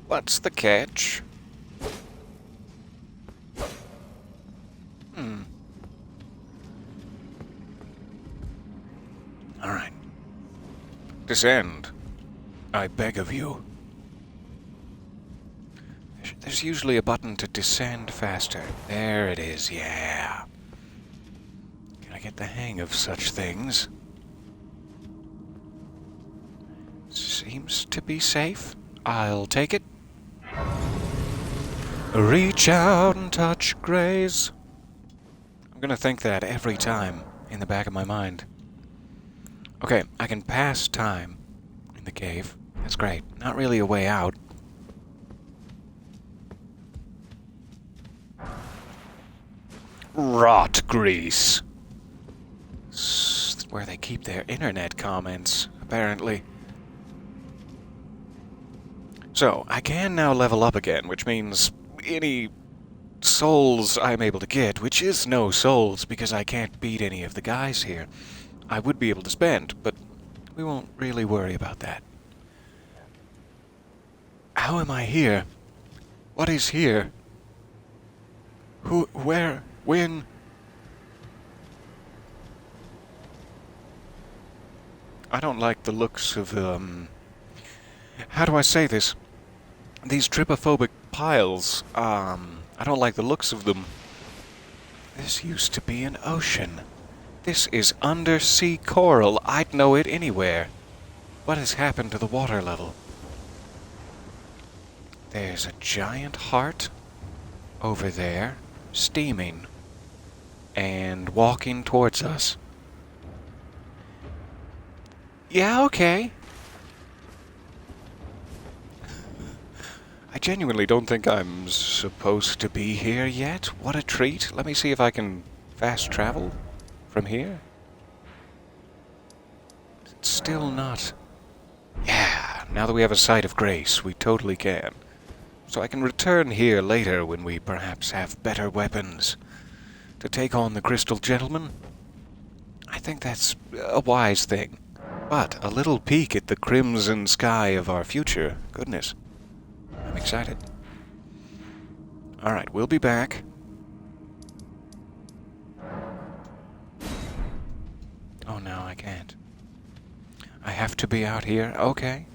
What's the catch? Alright. Descend. I beg of you. There's usually a button to descend faster. There it is, yeah. Gotta get the hang of such things. Seems to be safe. I'll take it. Reach out and touch grace. I'm gonna think that every time in the back of my mind. Okay, I can pass time in the cave. That's great. Not really a way out. Rot grease. It's where they keep their internet comments, apparently. So, I can now level up again, which means any souls I'm able to get, which is no souls because I can't beat any of the guys here, I would be able to spend, but we won't really worry about that. How am I here? What is here? Who, where, when? I don't like the looks of, how do I say this? These trypophobic piles, I don't like the looks of them. This used to be an ocean. This is undersea coral. I'd know it anywhere. What has happened to the water level? There's a giant heart over there, steaming, and walking towards us. Yeah, okay. I genuinely don't think I'm supposed to be here yet. What a treat. Let me see if I can fast travel from here. It's still not. Yeah, now that we have a site of grace, we totally can. So I can return here later when we perhaps have better weapons to take on the Crystal Gentleman. I think that's a wise thing. But a little peek at the crimson sky of our future. Goodness. I'm excited. Alright, we'll be back. Oh no, I can't. I have to be out here? Okay.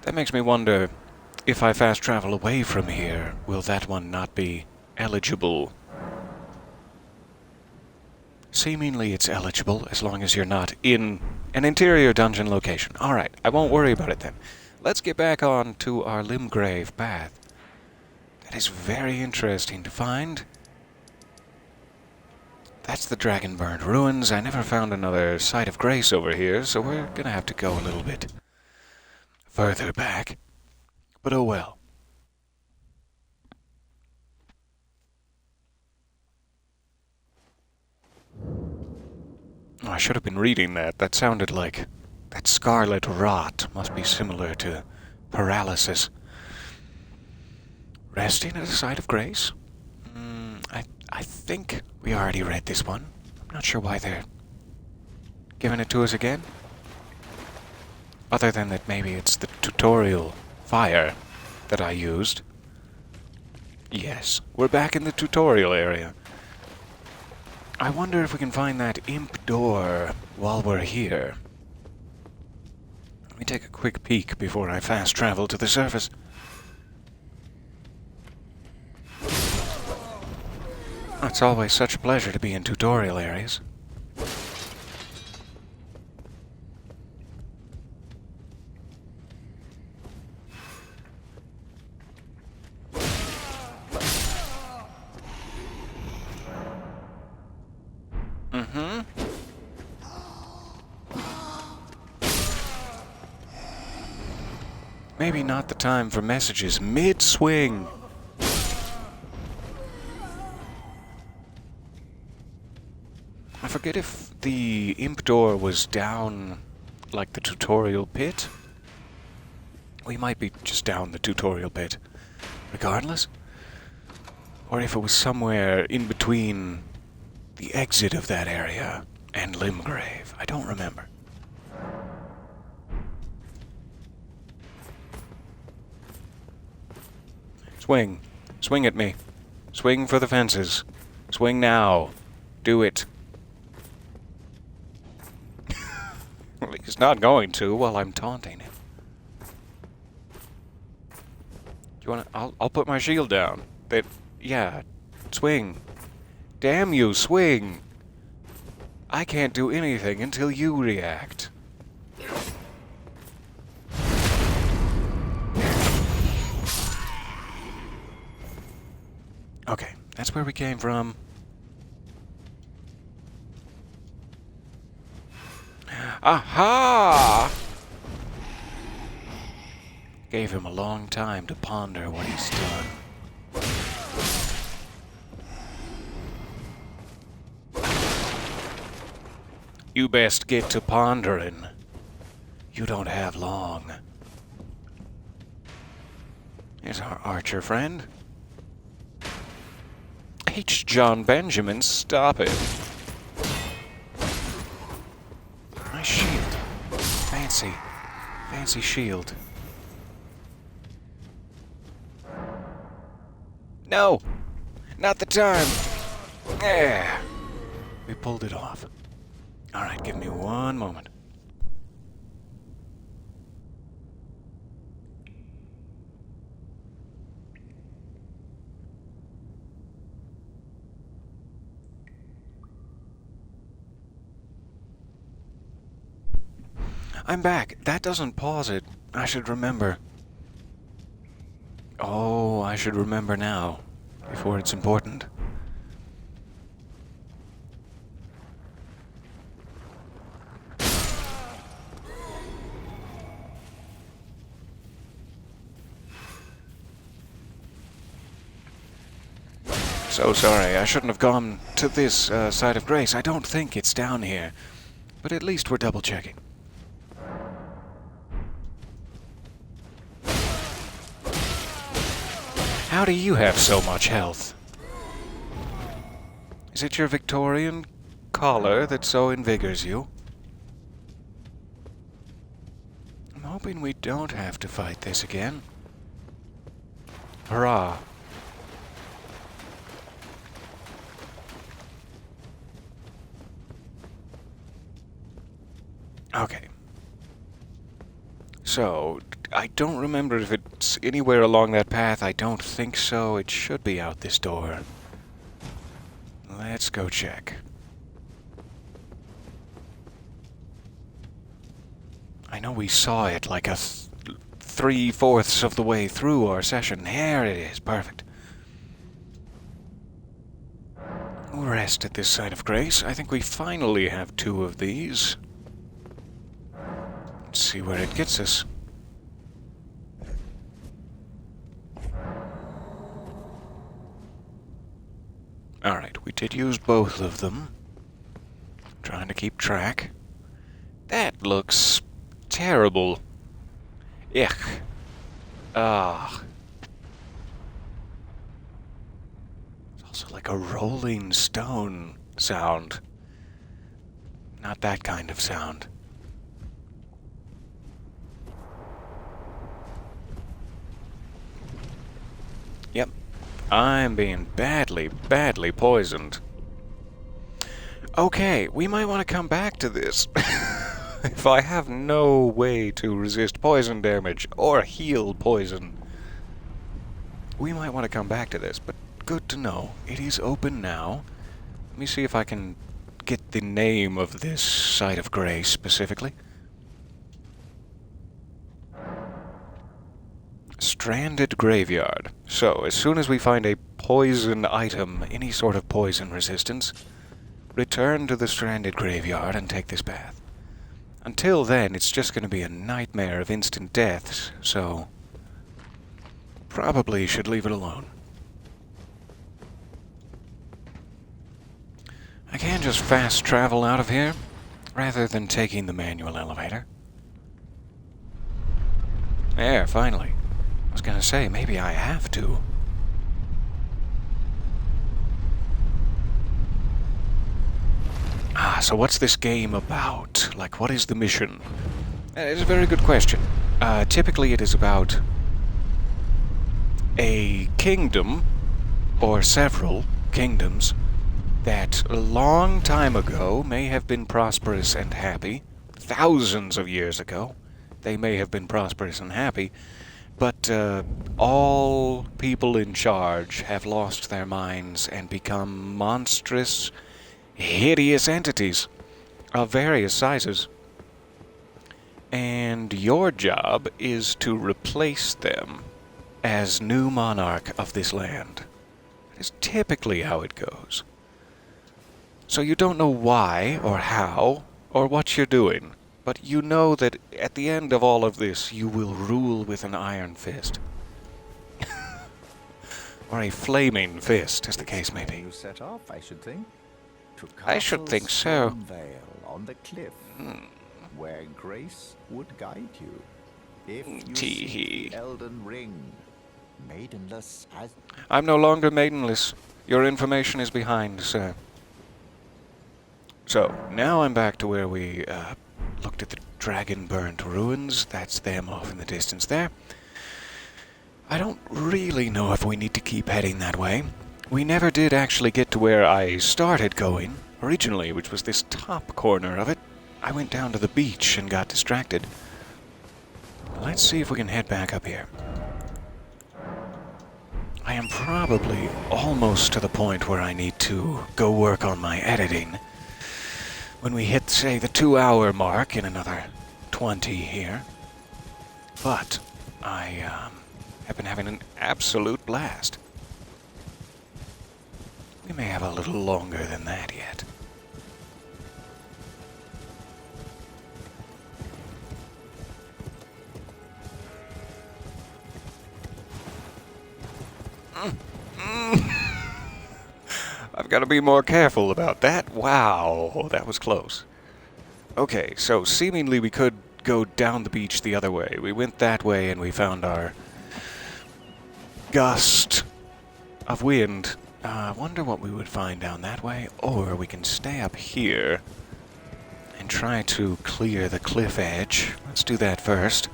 That makes me wonder, if I fast travel away from here, will that one not be eligible? Seemingly it's eligible, as long as you're not in an interior dungeon location. Alright, I won't worry about it then. Let's get back on to our Limgrave path. That is very interesting to find. That's the Dragonburned Ruins. I never found another site of grace over here, so we're gonna have to go a little bit further back. But oh well. Oh, I should have been reading that. That sounded like that scarlet rot must be similar to paralysis. Resting at a site of grace? I think we already read this one. I'm not sure why they're giving it to us again. Other than that maybe it's the tutorial fire that I used. Yes, we're back in the tutorial area. I wonder if we can find that imp door while we're here. Let me take a quick peek before I fast travel to the surface. It's always such a pleasure to be in tutorial areas. Maybe not the time for messages mid-swing. I forget if the imp door was down like the tutorial pit, We might be just down the tutorial bit, regardless. Or if it was somewhere in between the exit of that area and Limgrave. I don't remember. Swing. Swing at me. Swing for the fences. Swing now. Do it. Well, he's not going to while I'm taunting him. Do you wanna... I'll put my shield down. Yeah. Swing. Damn you, swing! I can't do anything until you react. Okay, that's where we came from. Aha! Gave him a long time to ponder what he's done. You best get to pondering. You don't have long. Here's our archer friend. H. John Benjamin, stop it. My shield. Fancy. Fancy shield. No! Not the time! Yeah! We pulled it off. Alright, give me one moment. I'm back. That doesn't pause it. I should remember. Oh, I should remember now, before it's important. So sorry, I shouldn't have gone to this side of grace. I don't think it's down here. But at least we're double-checking. How do you have so much health? Is it your Victorian collar that so invigorates you? I'm hoping we don't have to fight this again. Hurrah. Okay. So, I don't remember if it's anywhere along that path. I don't think so. It should be out this door. Let's go check. I know we saw it like a 3/4 of the way through our session. There it is. Perfect. We'll rest at this site of grace. I think we finally have 2 of these. Let's see where it gets us. Alright, we did use both of them. Trying to keep track. That looks terrible. Ugh. Ah. It's also like a rolling stone sound. Not that kind of sound. Yep. I'm being badly, badly poisoned. Okay, we might want to come back to this. If I have no way to resist poison damage or heal poison, we might want to come back to this, but good to know. It is open now. Let me see if I can get the name of this site of grace specifically. Stranded Graveyard. So, as soon as we find a poison item, any sort of poison resistance, return to the Stranded Graveyard and take this path. Until then, it's just going to be a nightmare of instant deaths, so probably should leave it alone. I can just fast travel out of here, rather than taking the manual elevator. There, finally. I was gonna say, maybe I have to. Ah, so what's this game about? Like, what is the mission? It's a very good question. Typically it is about a kingdom, or several kingdoms, that a long time ago may have been prosperous and happy. Thousands of years ago, they may have been prosperous and happy, but all people in charge have lost their minds and become monstrous, hideous entities of various sizes. And your job is to replace them as new monarch of this land. That is typically how it goes. So you don't know why or how or what you're doing, but you know that at the end of all of this you will rule with an iron fist. Or a flaming fist, as the case may be. You set off, I should think. To I should think so. Vale on the cliff, where grace would guide you. If you Tee-hee. seek the Elden Ring, maidenless as... I'm no longer maidenless. Your information is behind, sir. So, now I'm back to where we looked at the dragon-burnt ruins. That's them off in the distance there. I don't really know if we need to keep heading that way. We never did actually get to where I started going originally, which was this top corner of it. I went down to the beach and got distracted. Let's see if we can head back up here. I am probably almost to the point where I need to go work on my editing. When we hit, say, the 2-hour mark in another 20 here. But I have been having an absolute blast. We may have a little longer than that yet. I've got to be more careful about that. Wow, that was close. Okay, so seemingly we could go down the beach the other way. We went that way and we found our gust of wind. I wonder what we would find down that way. Or we can stay up here and try to clear the cliff edge. Let's do that first.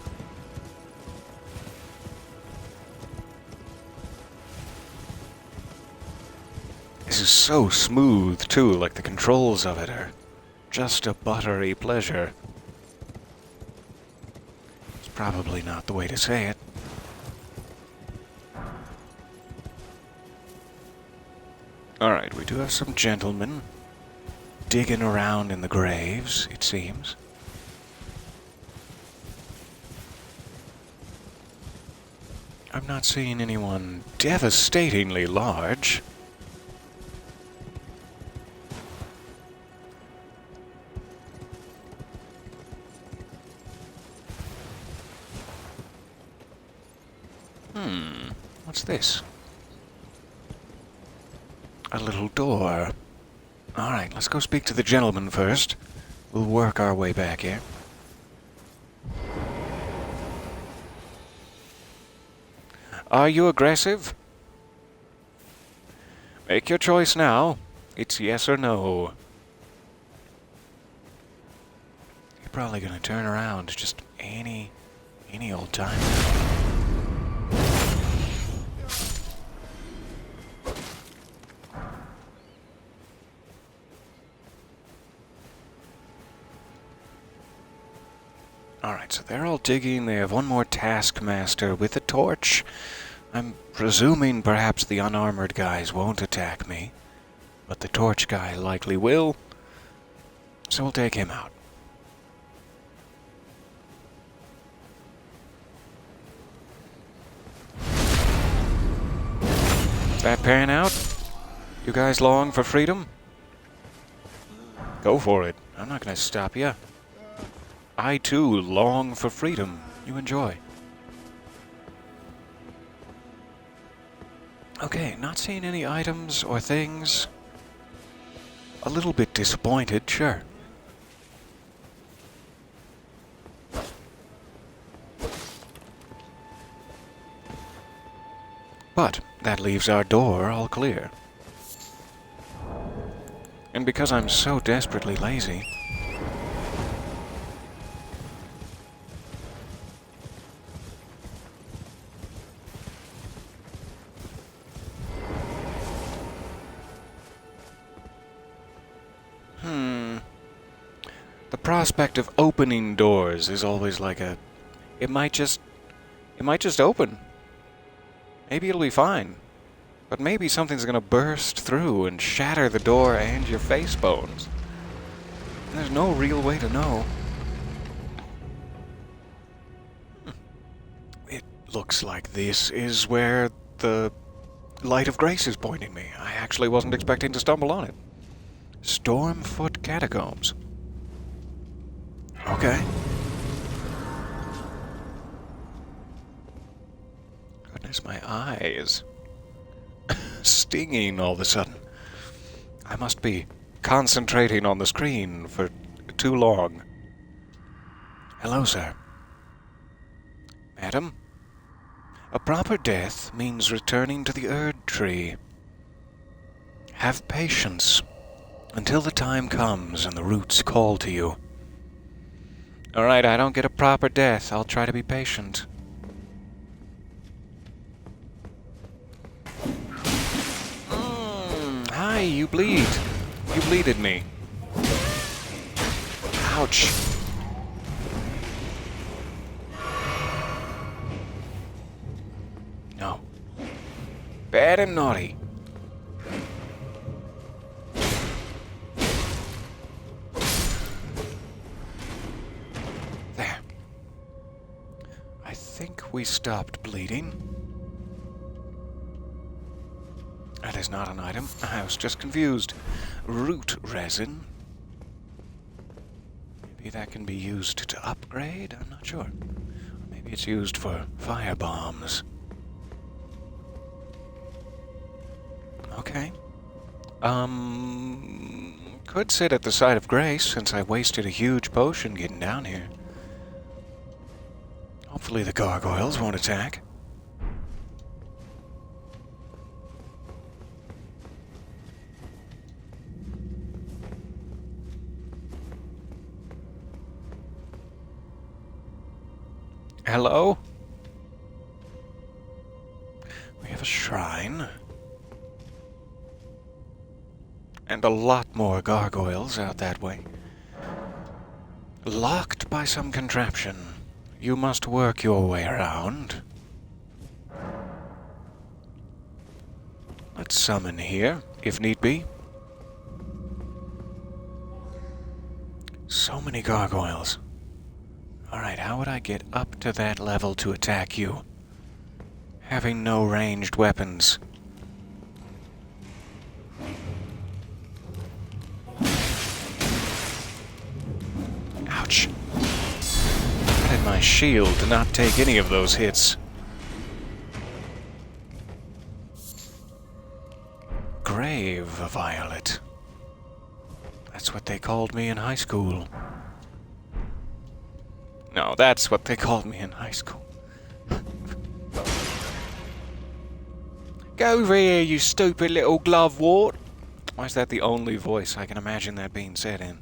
This is so smooth, too, like the controls of it are just a buttery pleasure. It's probably not the way to say it. Alright, we do have some gentlemen digging around in the graves, it seems. I'm not seeing anyone devastatingly large. What's this? A little door. Alright, let's go speak to the gentleman first. We'll work our way back here. Are you aggressive? Make your choice now. It's yes or no. You're probably gonna turn around just any old time. Alright, so they're all digging. They have one more taskmaster with a torch. I'm presuming perhaps the unarmored guys won't attack me, but the torch guy likely will. So we'll take him out. That pan out? You guys long for freedom? Go for it. I'm not gonna stop you. I, too, long for freedom. You enjoy. Okay, not seeing any items or things. A little bit disappointed, sure. that leaves our door all clear. And because I'm so desperately lazy... The prospect of opening doors is always like a... It might just open. Maybe it'll be fine. But maybe something's gonna burst through and shatter the door and your face bones. There's no real way to know. It looks like this is where the light of grace is pointing me. I actually wasn't expecting to stumble on it. Stormfoot Catacombs. Okay. Goodness, my eyes. Stinging all of a sudden. I must be concentrating on the screen for too long. Hello, sir. Madam? A proper death means returning to the Erdtree. Have patience until the time comes and the roots call to you. Alright, I don't get a proper death. I'll try to be patient. Hi, you bleed. You bleeded me. Ouch. No. Bad and naughty. There. I think we stopped bleeding. That is not an item. I was just confused. Root resin. Maybe that can be used to upgrade? I'm not sure. Or maybe it's used for fire bombs. Okay. Could sit at the side of grace since I wasted a huge potion getting down here. Hopefully the gargoyles won't attack. Hello? We have a shrine. And a lot more gargoyles out that way. Locked by some contraption. You must work your way around. Let's summon here, if need be. So many gargoyles. Alright, how would I get up to that level to attack you? Having no ranged weapons. Ouch. I had my shield to not take any of those hits. Grave Violet. That's what they called me in high school. No, that's what they called me in high school. Go over here, you stupid little glovewort. Why is that the only voice I can imagine that being said in?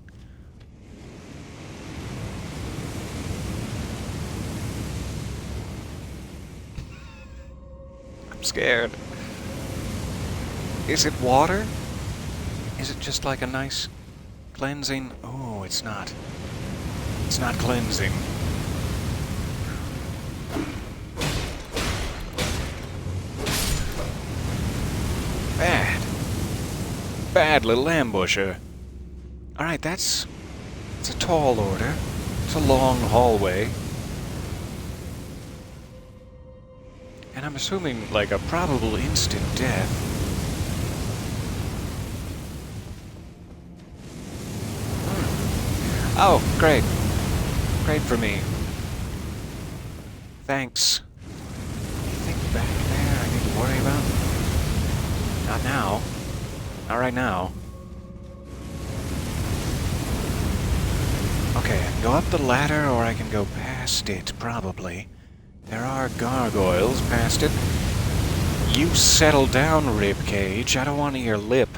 I'm scared. Is it water? Is it just like a nice cleansing? Oh, it's not. It's not cleansing. Bad little ambusher. Alright, it's a tall order. It's a long hallway. And I'm assuming, like, a probable instant death. Oh, great. Great for me. Thanks. Anything back there I need to worry about? Not now. Not right now. Okay, I can go up the ladder or I can go past it, probably. There are gargoyles past it. You settle down, ribcage. I don't want to hear lip.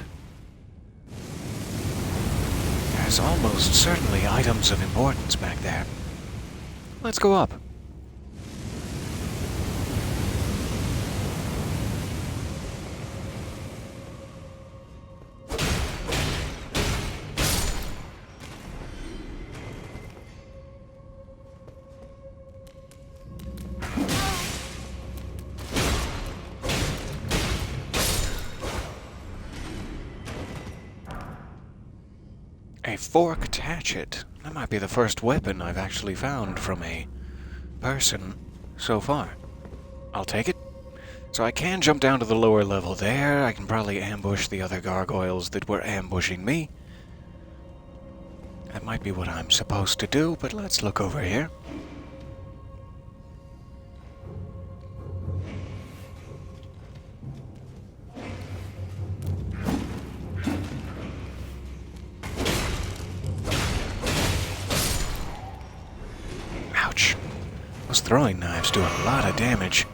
There's almost certainly items of importance back there. Let's go up. A forked hatchet. That might be the first weapon I've actually found from a person so far. I'll take it. So I can jump down to the lower level there. I can probably ambush the other gargoyles that were ambushing me. That might be what I'm supposed to do, but let's look over here. Ouch. Those throwing knives do a lot of damage.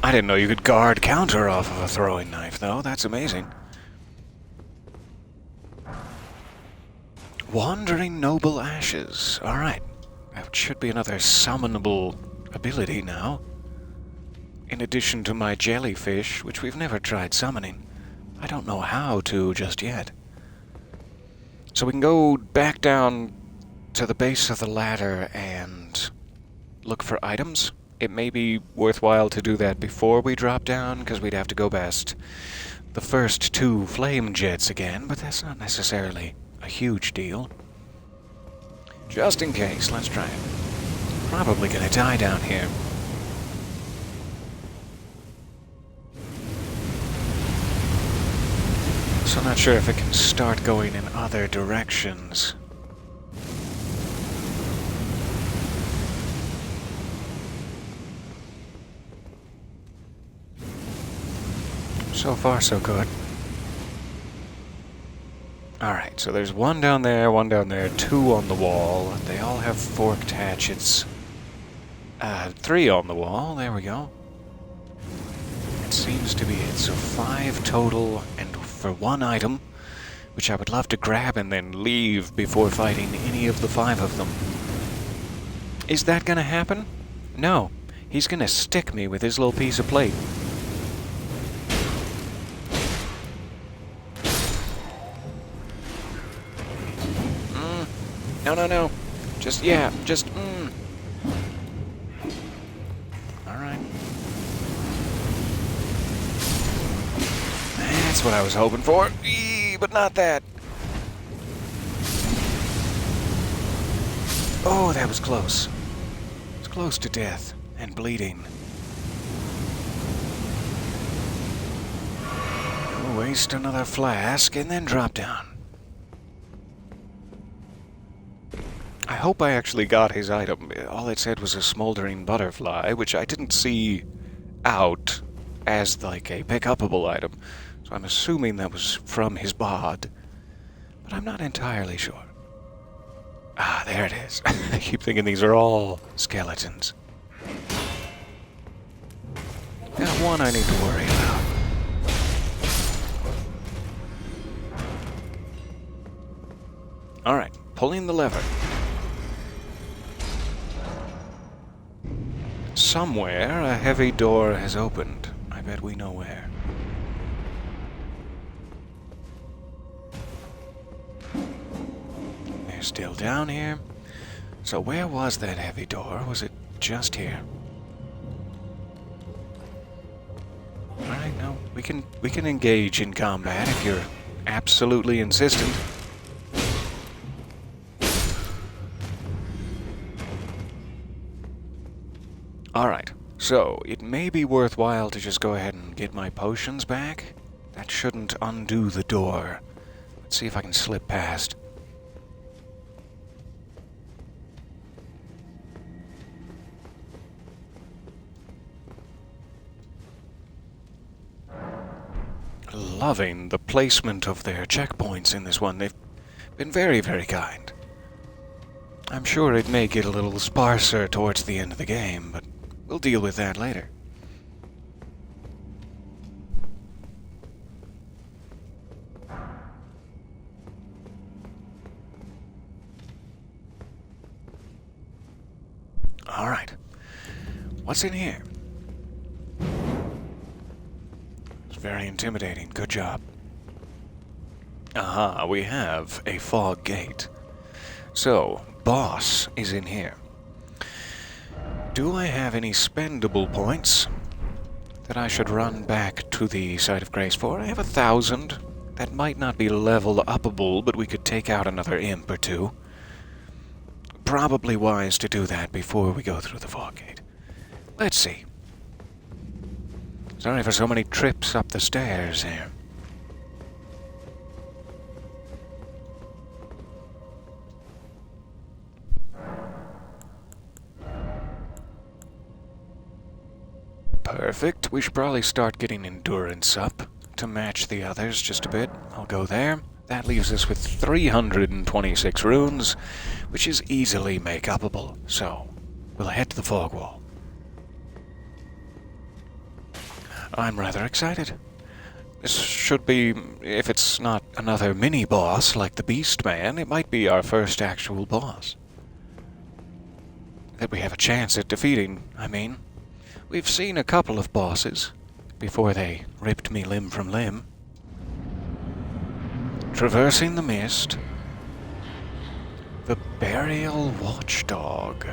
I didn't know you could guard counter off of a throwing knife, though. That's amazing. Wandering Noble Ashes. Alright. That should be another summonable ability now. In addition to my jellyfish, which we've never tried summoning. I don't know how to just yet. So we can go back down to the base of the ladder and look for items. It may be worthwhile to do that before we drop down, because we'd have to go past the first two flame jets again, but that's not necessarily a huge deal. Just in case, let's try it. Probably gonna die down here. So I'm not sure if it can start going in other directions. So far, so good. Alright, so there's one down there, two on the wall. They all have forked hatchets. Three on the wall, there we go. That seems to be it. So 5 total, and for one item, which I would love to grab and then leave before fighting any of the 5 of them. Is that gonna happen? No. He's gonna stick me with his little piece of plate. No. Just, Alright. That's what I was hoping for. But not that. Oh, that was close. It was close to death and bleeding. We'll waste another flask and then drop down. I hope I actually got his item. All it said was a smoldering butterfly, which I didn't see out as like a pick-upable item. So I'm assuming that was from his bod. But I'm not entirely sure. Ah, there it is. I keep thinking these are all skeletons. Got one I need to worry about. Alright, pulling the lever. Somewhere, a heavy door has opened. I bet we know where. They're still down here. So where was that heavy door? Was it just here? Alright, no. We can engage in combat if you're absolutely insistent. Alright, so it may be worthwhile to just go ahead and get my potions back. That shouldn't undo the door. Let's see if I can slip past. Loving the placement of their checkpoints in this one. They've been very, very kind. I'm sure it may get a little sparser towards the end of the game, but we'll deal with that later. Alright. What's in here? It's very intimidating. Good job. Aha, we have a fog gate. So, boss is in here. Do I have any spendable points that I should run back to the Site of Grace for? I have 1,000. That might not be level upable, but we could take out another imp or two. Probably wise to do that before we go through the fog gate. Let's see. Sorry for so many trips up the stairs here. Perfect. We should probably start getting endurance up to match the others just a bit. I'll go there. That leaves us with 326 runes, which is easily make-upable. So, we'll head to the fog wall. I'm rather excited. This should be, if it's not another mini-boss like the Beast Man, it might be our first actual boss. That we have a chance at defeating, I mean. We've seen a couple of bosses before they ripped me limb from limb. Traversing the mist. The Burial Watchdog.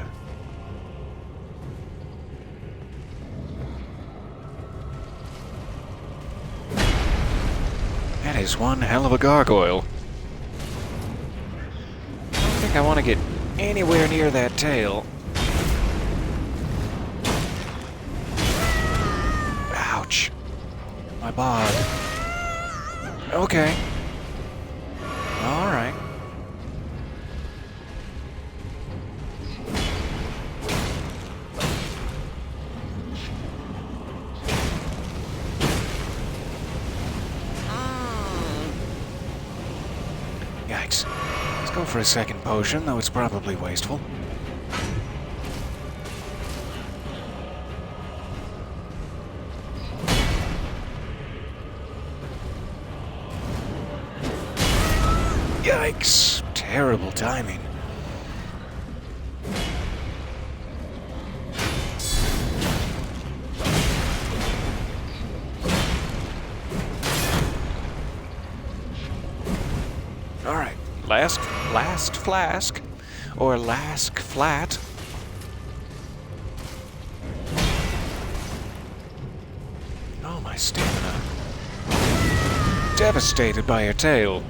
That is one hell of a gargoyle. I don't think I want to get anywhere near that tail. Ouch. My bod. Okay. Alright. Yikes. Let's go for a second potion, though it's probably wasteful. Yikes. Terrible timing. Alright. Last flask. Or lask flat. Oh, my stamina. Devastated by your tail.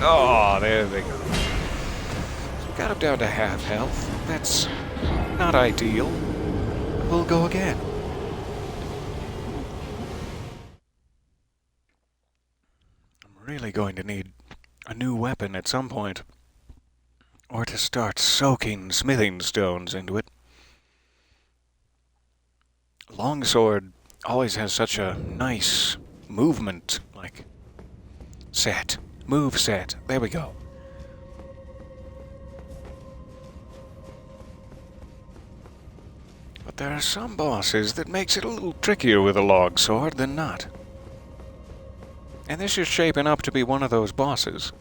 Oh, there they go. So got him down to half health. That's not ideal. We'll go again. I'm really going to need a new weapon at some point. Or to start soaking smithing stones into it. Longsword always has such a nice movement, like, set. Move set. There we go. But there are some bosses that makes it a little trickier with a longsword than not. And this is shaping up to be one of those bosses.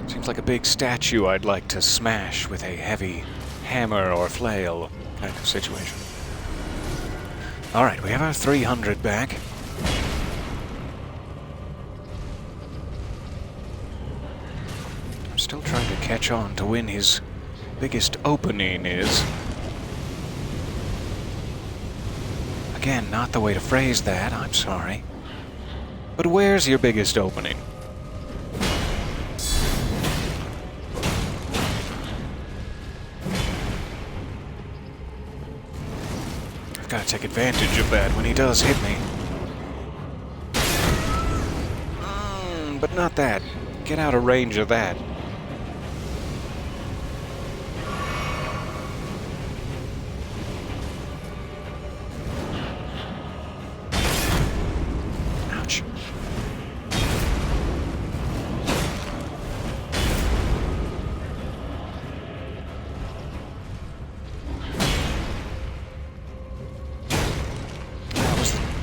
Seems like a big statue I'd like to smash with a heavy hammer or flail kind of situation. Alright, we have our 300 back. Still trying to catch on to when his biggest opening is. Again, not the way to phrase that, I'm sorry. But where's your biggest opening? I've got to take advantage of that when he does hit me. But not that. Get out of range of that.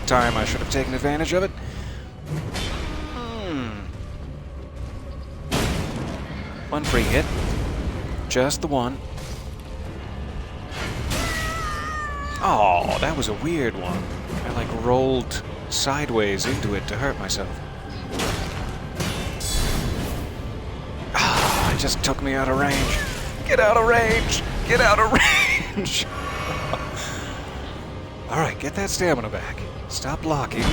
perfect time. I should have taken advantage of it. One free hit. Just the one. Oh, that was a weird one. I like rolled sideways into it to hurt myself. Ah, it just took me out of range. Get out of range! Get out of range! Alright, get that stamina back. Stop blocking.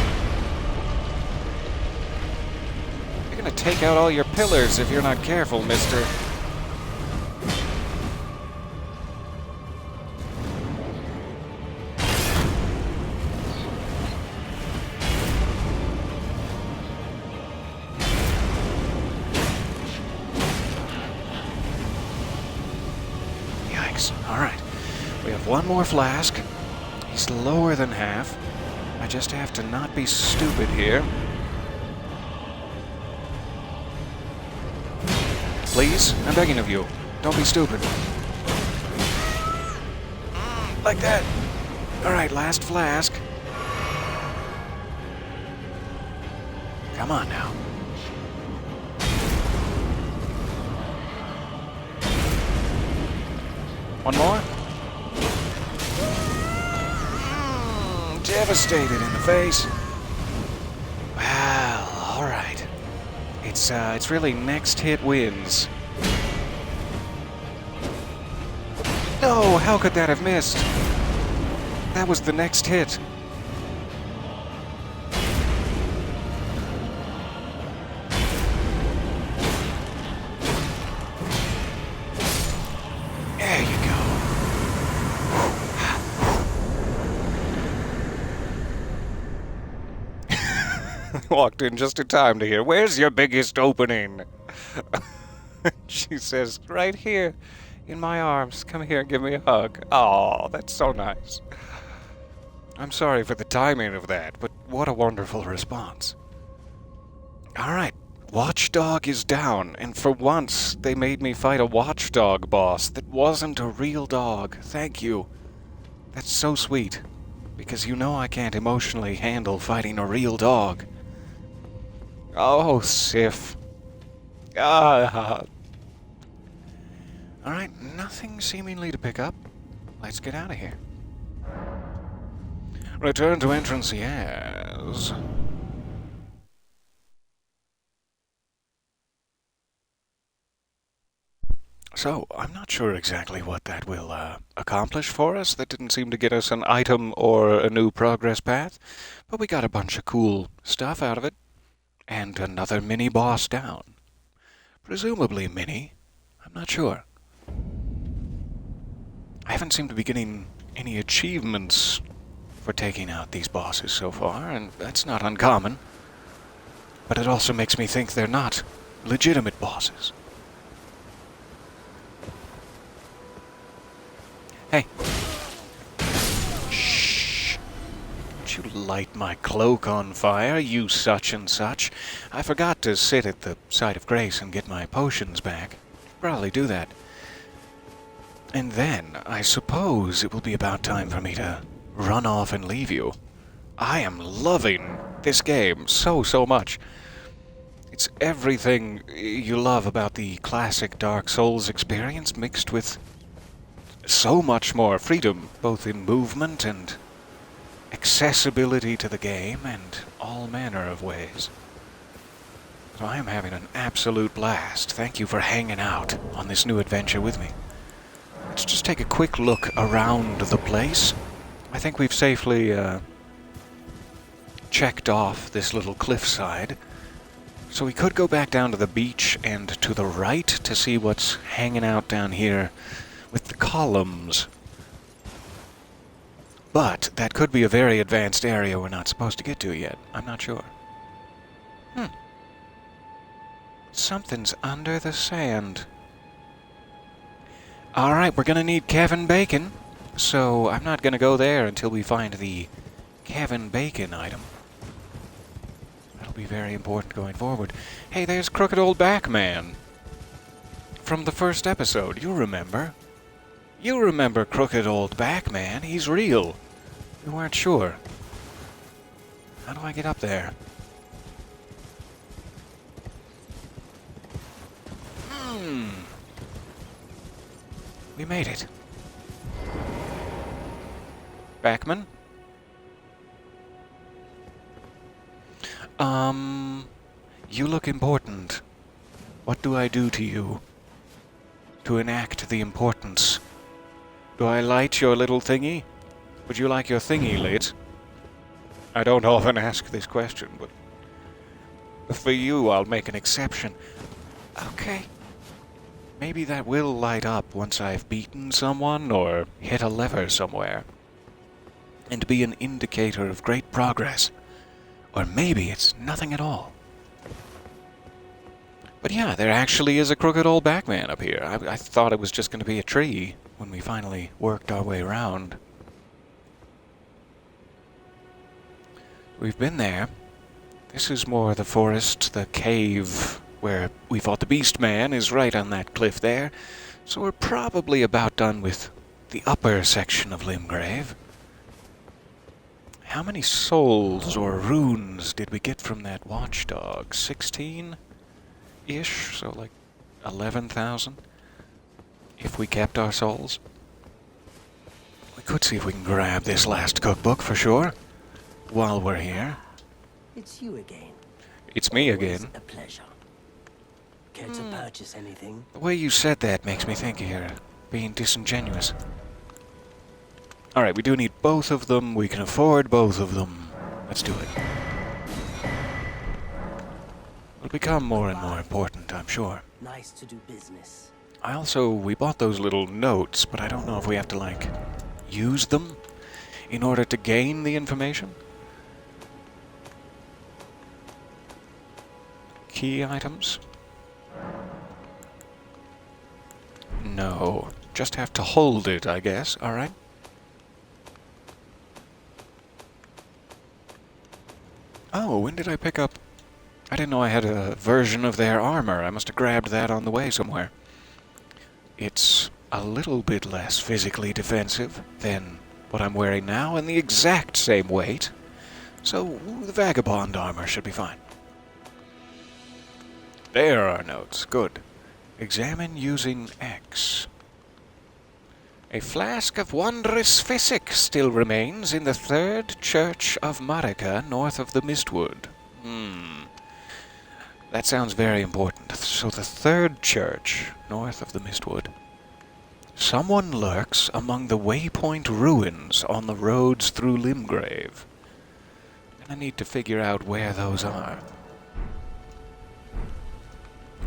You're gonna take out all your pillars if you're not careful, mister. Alright, we have one more flask. He's lower than half. I just have to not be stupid here. Please, I'm begging of you, don't be stupid. Like that. Alright, last flask. Come on now. One more? Devastated in the face. Well, alright. It's really next hit wins. No, how could that have missed? That was the next hit. Walked in just in time to hear, "Where's your biggest opening?" She says, "Right here, in my arms. Come here and give me a hug." Oh, that's so nice. I'm sorry for the timing of that, but what a wonderful response. Alright, Watchdog is down, and for once, they made me fight a Watchdog boss that wasn't a real dog. Thank you. That's so sweet, because you know I can't emotionally handle fighting a real dog. Oh, Sif. Alright, nothing seemingly to pick up. Let's get out of here. Return to entrance, yes. So, I'm not sure exactly what that will accomplish for us. That didn't seem to get us an item or a new progress path, but we got a bunch of cool stuff out of it. And another mini-boss down. Presumably mini. I'm not sure. I haven't seemed to be getting any achievements for taking out these bosses so far, and that's not uncommon. But it also makes me think they're not legitimate bosses. Hey. You light my cloak on fire, you such and such. I forgot to sit at the site of grace and get my potions back. Probably do that. And then, I suppose it will be about time for me to run off and leave you. I am loving this game so much. It's everything you love about the classic Dark Souls experience mixed with so much more freedom, both in movement and accessibility to the game and all manner of ways. So I am having an absolute blast. Thank you for hanging out on this new adventure with me. Let's just take a quick look around the place. I think we've safely checked off this little cliffside. So we could go back down to the beach and to the right to see what's hanging out down here with the columns. But that could be a very advanced area we're not supposed to get to yet. I'm not sure. Something's under the sand. Alright, we're gonna need Kevin Bacon. So I'm not gonna go there until we find the Kevin Bacon item. That'll be very important going forward. Hey, there's Crooked Old Back Man. From the first episode, you remember. You remember Crooked Old Back Man. He's real. We weren't sure. How do I get up there? We made it. Backman? You look important. What do I do to you? To enact the importance? Do I light your little thingy? Would you like your thingy lit? I don't often ask this question, but for you I'll make an exception. Okay. Maybe that will light up once I've beaten someone or hit a lever somewhere. And be an indicator of great progress. Or maybe it's nothing at all. But yeah, there actually is a crooked old backman up here. I thought it was just going to be a tree when we finally worked our way around. We've been there. This is more the forest, the cave where we fought the Beast Man is right on that cliff there. So we're probably about done with the upper section of Limgrave. How many souls or runes did we get from that watchdog? 16-ish? So like 11,000? If we kept our souls? We could see if we can grab this last cookbook for sure. While we're here. It's you again. It's me Always again. a pleasure. Care to purchase anything? The way you said that makes me think you're being disingenuous. Alright, we do need both of them. We can afford both of them. Let's do it. It'll become more and more important, I'm sure. Nice to do business. We bought those little notes, but I don't know if we have to, like, use them in order to gain the information. Key items? No. Just have to hold it, I guess. Alright. Oh, when did I pick up... I didn't know I had a version of their armor. I must have grabbed that on the way somewhere. It's a little bit less physically defensive than what I'm wearing now, and the exact same weight. So, the vagabond armor should be fine. There are notes. Good. Examine using X. A flask of wondrous physic still remains in the third church of Marika, north of the Mistwood. That sounds very important. So the third church, north of the Mistwood. Someone lurks among the waypoint ruins on the roads through Limgrave. And I need to figure out where those are.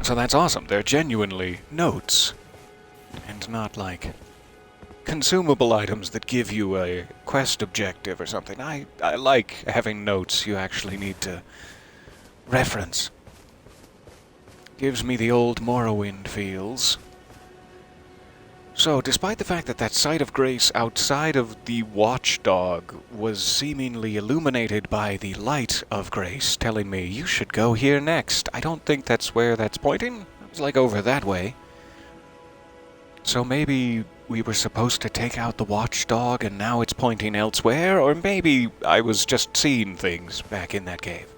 So that's awesome. They're genuinely notes. And not like consumable items that give you a quest objective or something. I like having notes you actually need to reference. Gives me the old Morrowind feels. So, despite the fact that that site of grace outside of the watchdog was seemingly illuminated by the light of grace telling me, you should go here next, I don't think that's where that's pointing. It's like over that way. So maybe we were supposed to take out the watchdog and now it's pointing elsewhere, or maybe I was just seeing things back in that cave.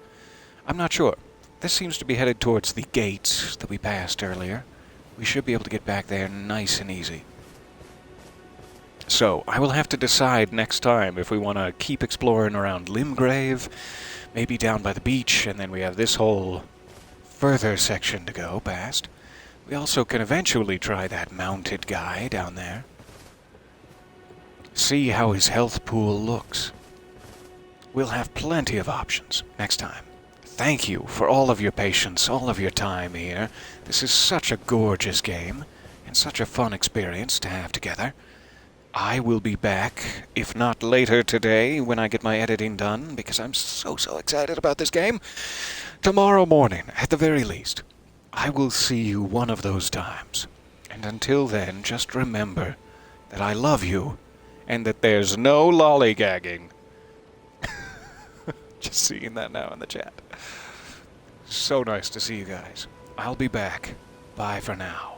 I'm not sure. This seems to be headed towards the gates that we passed earlier. We should be able to get back there nice and easy. So, I will have to decide next time if we want to keep exploring around Limgrave, maybe down by the beach, and then we have this whole further section to go past. We also can eventually try that mounted guy down there. See how his health pool looks. We'll have plenty of options next time. Thank you for all of your patience, all of your time here. This is such a gorgeous game, and such a fun experience to have together. I will be back, if not later today, when I get my editing done, because I'm so excited about this game. Tomorrow morning, at the very least. I will see you one of those times. And until then, just remember that I love you, and that there's no lollygagging. Just seeing that now in the chat. So nice to see you guys. I'll be back. Bye for now.